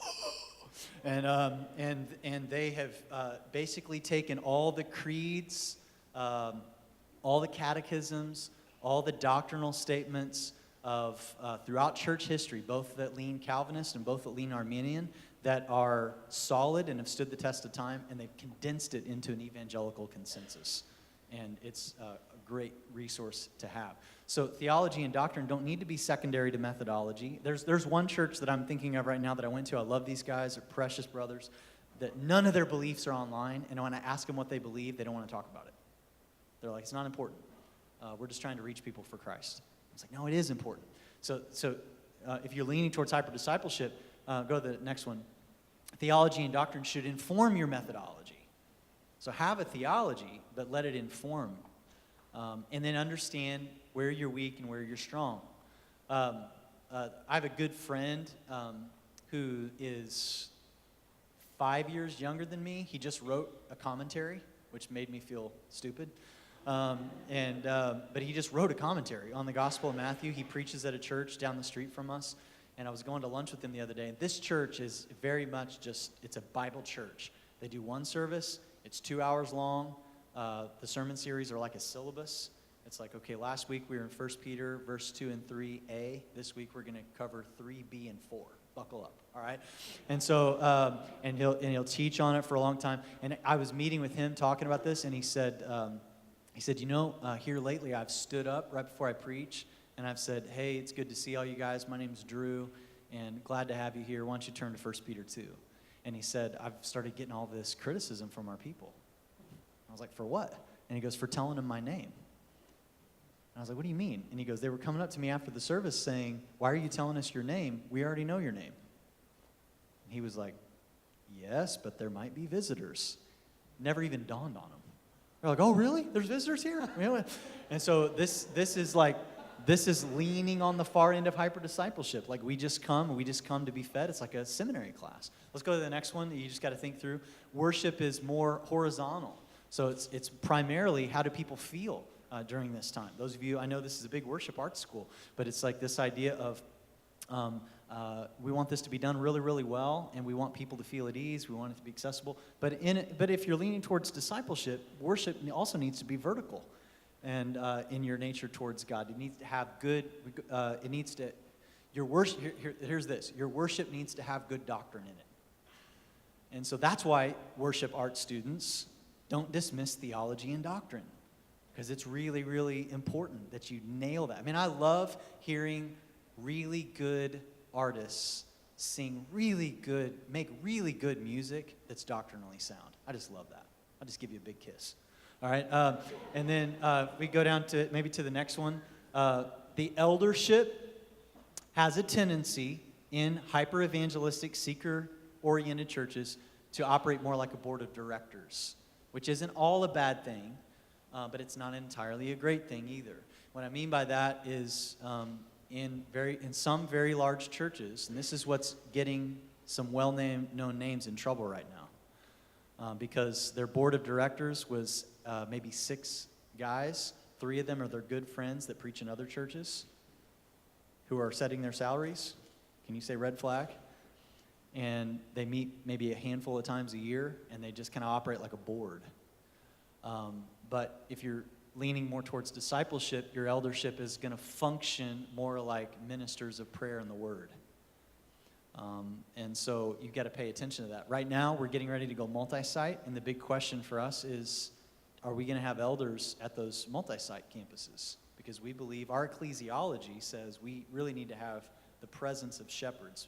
And they have basically taken all the creeds, all the catechisms, all the doctrinal statements of throughout church history, both that lean Calvinist and both that lean Arminian, that are solid and have stood the test of time, and they've condensed it into an evangelical consensus. And it's a great resource to have. So theology and doctrine don't need to be secondary to methodology. There's one church that I'm thinking of right now that I went to. I love these guys. They're precious brothers. That none of their beliefs are online, and when I ask them what they believe, they don't want to talk about it. They're like, it's not important. We're just trying to reach people for Christ. I was like, no, it is important. So if you're leaning towards hyper-discipleship, go to the next one. Theology and doctrine should inform your methodology. So have a theology, but let it inform. And then understand where you're weak and where you're strong. I have a good friend who is 5 years younger than me. He just wrote a commentary, which made me feel stupid. But he just wrote a commentary on the Gospel of Matthew. He preaches at a church down the street from us. And I was going to lunch with him the other day. And this church is very much it's a Bible church. They do one service. It's 2 hours long. The sermon series are like a syllabus. It's like, okay, last week we were in 1 Peter, verse 2 and 3a. This week we're going to cover 3b and 4. Buckle up, all right? And so, and he'll teach on it for a long time. And I was meeting with him talking about this, and he said, here lately I've stood up right before I preach, and I've said, hey, it's good to see all you guys. My name's Drew, and glad to have you here. Why don't you turn to 1 Peter 2? And he said, I've started getting all this criticism from our people. I was like, for what? And he goes, for telling them my name. And I was like, what do you mean? And he goes, they were coming up to me after the service saying, why are you telling us your name? We already know your name. And he was like, yes, but there might be visitors. Never even dawned on him. They're like, oh, really? There's visitors here? And so this is leaning on the far end of hyper-discipleship. Like we just come to be fed. It's like a seminary class. Let's go to the next one that you just got to think through. Worship is more horizontal. So it's primarily how do people feel during this time. Those of you, I know this is a big worship arts school, but it's like this idea of we want this to be done really, really well, and we want people to feel at ease. We want it to be accessible. But if you're leaning towards discipleship, worship also needs to be vertical. And in your nature towards God, it needs to have good. Your worship. Here's this: your worship needs to have good doctrine in it. And so that's why worship art students don't dismiss theology and doctrine, because it's really, really important that you nail that. I mean, I love hearing really good artists sing really good, make really good music that's doctrinally sound. I just love that. I'll just give you a big kiss. All right, and then we go down to maybe to the next one. The eldership has a tendency in hyper-evangelistic, seeker-oriented churches to operate more like a board of directors, which isn't all a bad thing, but it's not entirely a great thing either. What I mean by that is in some very large churches, and this is what's getting some well-known names in trouble right now, because their board of directors was maybe 6 guys. 3 of them are their good friends that preach in other churches who are setting their salaries. Can you say red flag? And they meet maybe a handful of times a year, and they just kind of operate like a board. But if you're leaning more towards discipleship, your eldership is going to function more like ministers of prayer and the word. And so you've got to pay attention to that. Right now, we're getting ready to go multi-site, and the big question for us is, are we going to have elders at those multi-site campuses? Because we believe our ecclesiology says we really need to have the presence of shepherds,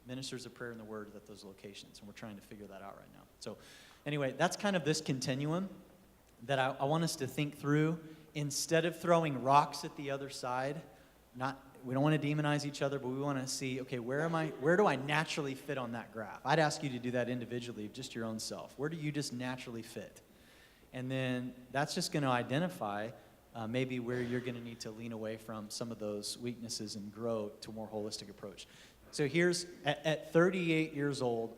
ministers of prayer and the word at those locations, and we're trying to figure that out right now. So anyway, that's kind of this continuum that I want us to think through. Instead of throwing rocks at the other side, we don't want to demonize each other, but we want to see, okay, where do I naturally fit on that graph? I'd ask you to do that individually, just your own self. Where do you just naturally fit? And then that's just going to identify maybe where you're going to need to lean away from some of those weaknesses and grow to a more holistic approach. So here's, at 38 years old,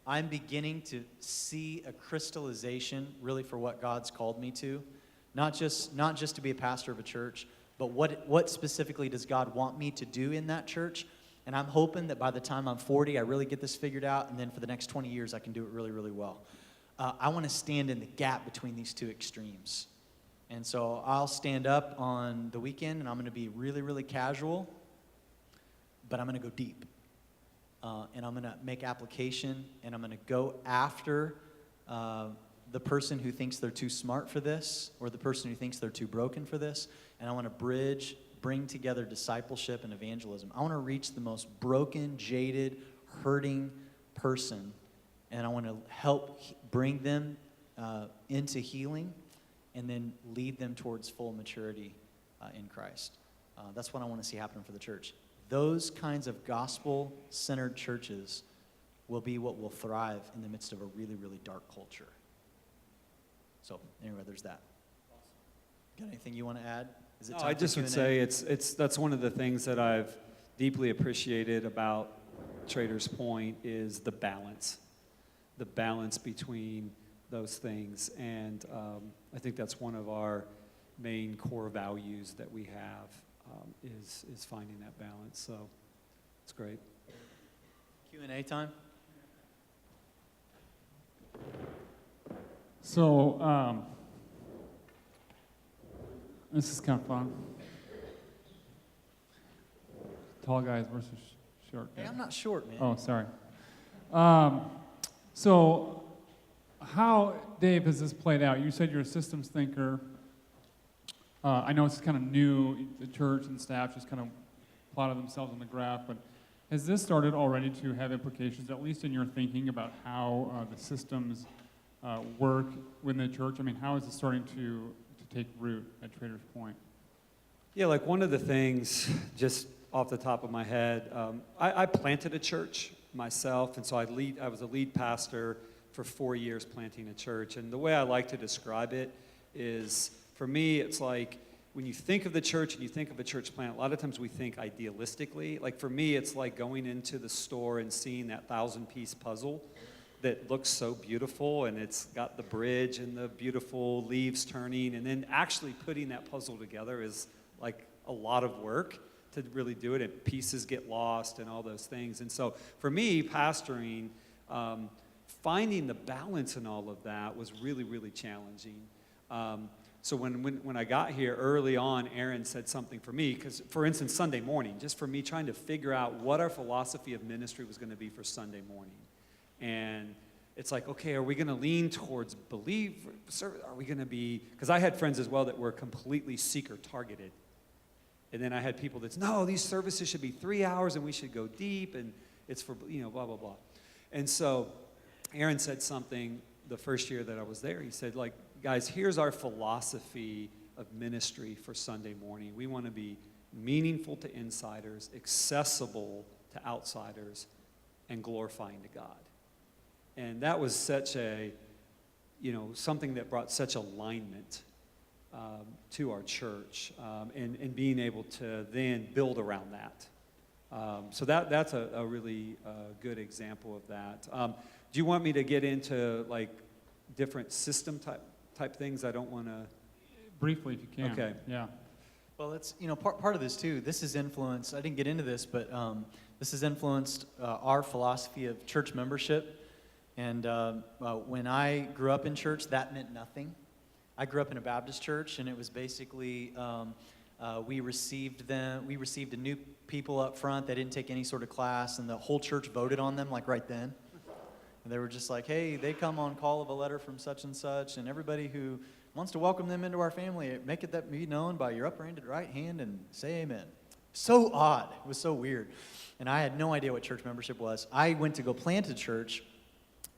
I'm beginning to see a crystallization really for what God's called me to. Not just to be a pastor of a church, but what specifically does God want me to do in that church? And I'm hoping that by the time I'm 40, I really get this figured out, and then for the next 20 years, I can do it really, really well. I want to stand in the gap between these two extremes. And so I'll stand up on the weekend, and I'm going to be really, really casual, but I'm going to go deep. And I'm going to make application, and I'm going to go after the person who thinks they're too smart for this, or the person who thinks they're too broken for this, and I want to bring together discipleship and evangelism. I want to reach the most broken, jaded, hurting person, and I want to help bring them into healing, and then lead them towards full maturity in Christ. That's what I want to see happen for the church. Those kinds of gospel-centered churches will be what will thrive in the midst of a really, really dark culture. So anyway, there's that. Got anything you want to add? Is it time I just for would Q&A? say that's one of the things that I've deeply appreciated about Trader's Point is the balance between those things, and I think that's one of our main core values that we have is finding that balance. So it's great. Q&A time. So, this is kind of fun. Tall guys versus short guys. Hey, I'm not short, man. Oh, sorry. So, how, Dave, has this played out? You said you're a systems thinker. I know it's kind of new. The church and staff just kind of plotted themselves on the graph, but has this started already to have implications, at least in your thinking, about how the systems work within the church? I mean, how is it starting to take root at Trader's Point? Yeah, like one of the things, just off the top of my head, I planted a church myself, and so I was a lead pastor for 4 years planting a church. And the way I like to describe it is, for me, it's like when you think of the church and you think of a church plant, a lot of times we think idealistically. Like for me, it's like going into the store and seeing that 1,000-piece puzzle that looks so beautiful, and it's got the bridge and the beautiful leaves turning, and then actually putting that puzzle together is like a lot of work to really do it, and pieces get lost and all those things. And so for me, pastoring, finding the balance in all of that was really, really challenging. So when I got here early on, Aaron said something for me, because, for instance, Sunday morning, just for me trying to figure out what our philosophy of ministry was going to be for Sunday morning. And it's like, okay, are we going to lean towards believe? Are we going to be, because I had friends as well that were completely seeker-targeted. And then I had people that's, no, these services should be 3 hours and we should go deep, and it's for, blah, blah, blah. And so Aaron said something the first year that I was there. He said, like, guys, here's our philosophy of ministry for Sunday morning. We want to be meaningful to insiders, accessible to outsiders, and glorifying to God. And that was such a, something that brought such alignment to our church, and being able to then build around that. So that's a really good example of that. Do you want me to get into like different system type things? I don't want to. Briefly, if you can. Okay. Yeah. Well, it's, part of this too, this has influenced, I didn't get into this, but this has influenced our philosophy of church membership. And when I grew up in church, that meant nothing. I grew up in a Baptist church, and it was basically, we received a new people up front. They didn't take any sort of class, and the whole church voted on them, like right then. And they were just like, hey, they come on call of a letter from such and such, and everybody who wants to welcome them into our family, make it that be known by your upper-handed right hand and say amen. So odd. It was so weird. And I had no idea what church membership was. I went to go plant a church,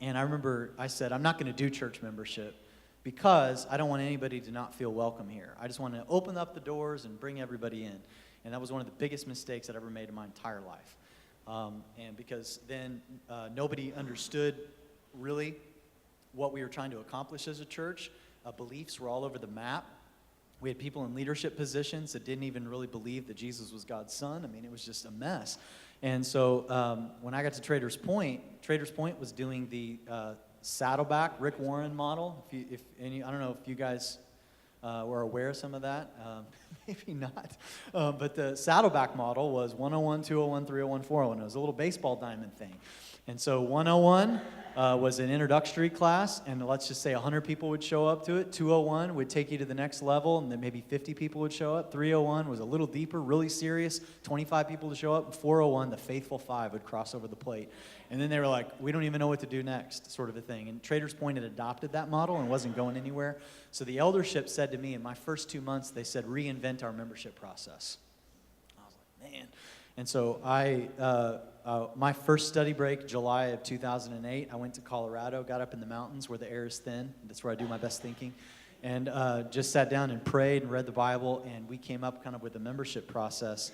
and I remember I said, I'm not going to do church membership because I don't want anybody to not feel welcome here. I just want to open up the doors and bring everybody in. And that was one of the biggest mistakes I'd ever made in my entire life. And because then nobody understood really what we were trying to accomplish as a church. Beliefs were all over the map. We had people in leadership positions that didn't even really believe that Jesus was God's son. I mean, it was just a mess. And so when I got to Traders Point was doing the Saddleback Rick Warren model. I don't know if you guys were aware of some of that. Maybe not. But the Saddleback model was 101, 201, 301, 401. It was a little baseball diamond thing. And so 101 was an introductory class, and let's just say 100 people would show up to it. 201 would take you to the next level, and then maybe 50 people would show up. 301 was a little deeper, really serious, 25 people to show up. And 401, the faithful five, would cross over the plate. And then they were like, we don't even know what to do next, sort of a thing. And Traders Point had adopted that model and wasn't going anywhere. So the eldership said to me, in my first 2 months, they said, reinvent our membership process. I was like, man. And so my first study break, July of 2008, I went to Colorado, got up in the mountains where the air is thin. That's where I do my best thinking. And just sat down and prayed and read the Bible, and we came up kind of with a membership process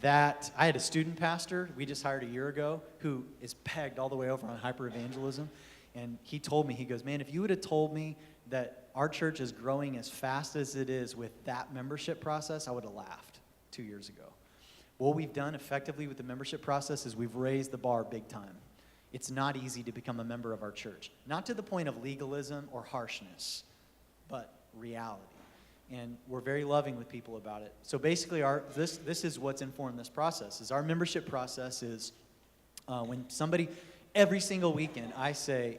that I had a student pastor we just hired a year ago who is pegged all the way over on hyper-evangelism. And he told me, he goes, man, if you would have told me that our church is growing as fast as it is with that membership process, I would have laughed 2 years ago. What we've done effectively with the membership process is we've raised the bar big time. It's not easy to become a member of our church. Not to the point of legalism or harshness, but reality. And we're very loving with people about it. So basically, this is what's informed this process. Is our membership process is when somebody, every single weekend, I say,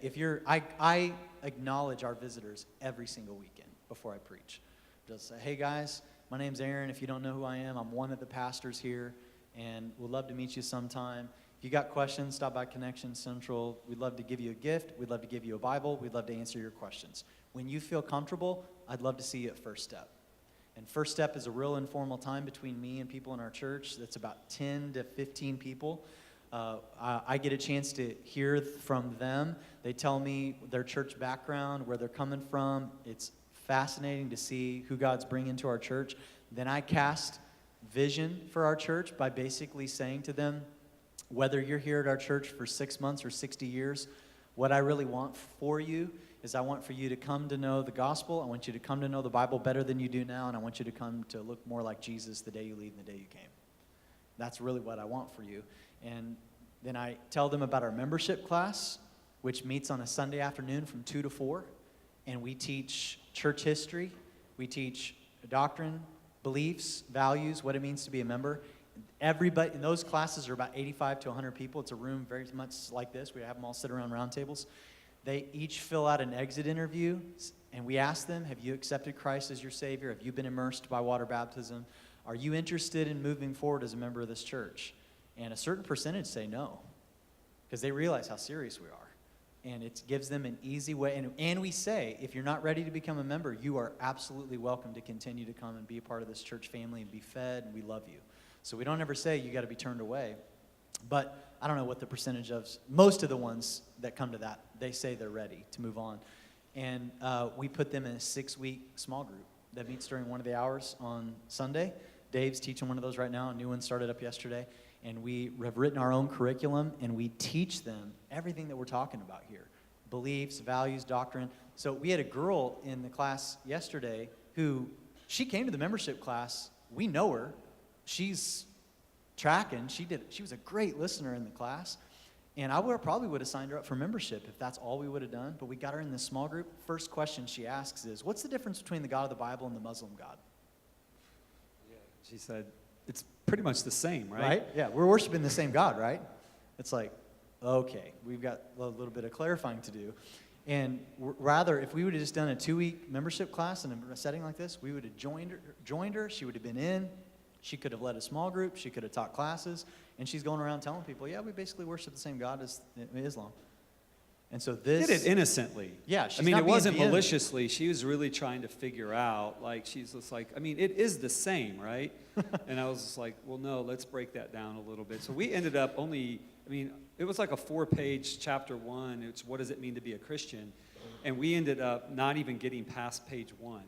I acknowledge our visitors every single weekend before I preach. Just say, hey guys, my name's Aaron. If you don't know who I am, I'm one of the pastors here, and we'd love to meet you sometime. If you got questions, stop by Connection Central. We'd love to give you a gift. We'd love to give you a Bible. We'd love to answer your questions. When you feel comfortable, I'd love to see you at First Step. And First Step is a real informal time between me and people in our church. That's about 10 to 15 people. I get a chance to hear from them. They tell me their church background, where they're coming from. It's fascinating to see who God's bringing to our church. Then I cast vision for our church by basically saying to them, whether you're here at our church for 6 months or 60 years, what I really want for you is I want for you to come to know the gospel. I want you to come to know the Bible better than you do now, and I want you to come to look more like Jesus the day you leave and the day you came. That's really what I want for you. And then I tell them about our membership class, which meets on a Sunday afternoon from 2 to 4. And we teach church history. We teach doctrine, beliefs, values, what it means to be a member. Everybody in those classes are about 85 to 100 people. It's a room very much like this. We have them all sit around round tables. They each fill out an exit interview, and we ask them, have you accepted Christ as your Savior? Have you been immersed by water baptism? Are you interested in moving forward as a member of this church? And a certain percentage say no, because they realize how serious we are. And it gives them an easy way. And we say, if you're not ready to become a member, you are absolutely welcome to continue to come and be a part of this church family and be fed, and we love you. So we don't ever say you got to be turned away. But I don't know what the percentage of, most of the ones that come to that, they say they're ready to move on. And we put them in a 6-week small group that meets during one of the hours on Sunday. Dave's teaching one of those right now. A new one started up yesterday. And we have written our own curriculum, and we teach them everything that we're talking about here. Beliefs, values, doctrine. So we had a girl in the class yesterday who, she came to the membership class. We know her. She's tracking. She was a great listener in the class. And I probably would have signed her up for membership if that's all we would have done. But we got her in this small group. First question she asks is, what's the difference between the God of the Bible and the Muslim God? Yeah. She said, it's pretty much the same, right? Right? Yeah, we're worshiping the same God, right? It's like, okay, we've got a little bit of clarifying to do. And rather, if we would have just done a 2-week membership class in a setting like this, we would have joined her. She would have been in. She could have led a small group. She could have taught classes. And she's going around telling people, yeah, we basically worship the same God as Islam. And so this... Did it innocently. Yeah, she's I mean, not it being wasn't the enemy. maliciously. She was really trying to figure out, like, she's just like, I mean, it is the same, right? And I was just like, well, no, let's break that down a little bit. So we ended up only, I mean, it was like a 4-page chapter 1. It's what does it mean to be a Christian? And we ended up not even getting past page 1.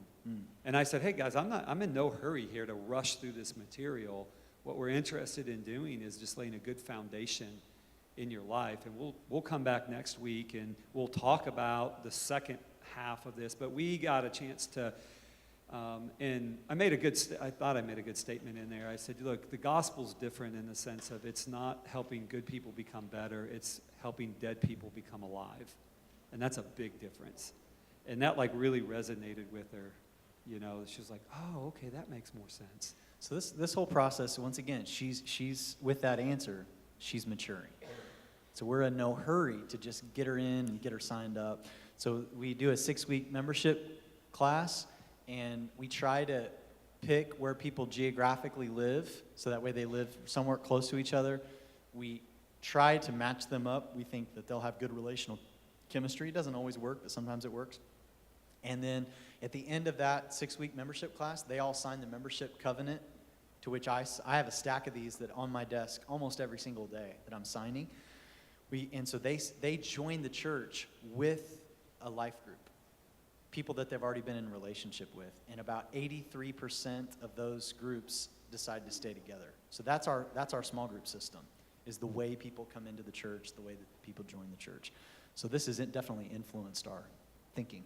And I said, hey, guys, I'm in no hurry here to rush through this material. what we're interested in doing is just laying a good foundation in your life. And we'll come back next week and we'll talk about the second half of this. But we got a chance to, and I thought I made a good statement in there. I said, look, the gospel's different in the sense of it's not helping good people become better. It's helping dead people become alive. And that's a big difference. And that like really resonated with her. You know, she was like, oh, okay, that makes more sense. So this whole process, once again, she's with that answer, she's maturing. So we're in no hurry to just get her in and get her signed up. So we do a 6-week membership class, and we try to pick where people geographically live, so that way they live somewhere close to each other. We try to match them up. We think that they'll have good relational chemistry. It doesn't always work, but sometimes it works. And then at the end of that 6-week membership class, they all sign the membership covenant, to which I have a stack of these that on my desk almost every single day that I'm signing. And so they join the church with a life group, people that they've already been in a relationship with. And about 83% of those groups decide to stay together. So that's our small group system, is the way people come into the church, the way that people join the church. So this has definitely influenced our thinking.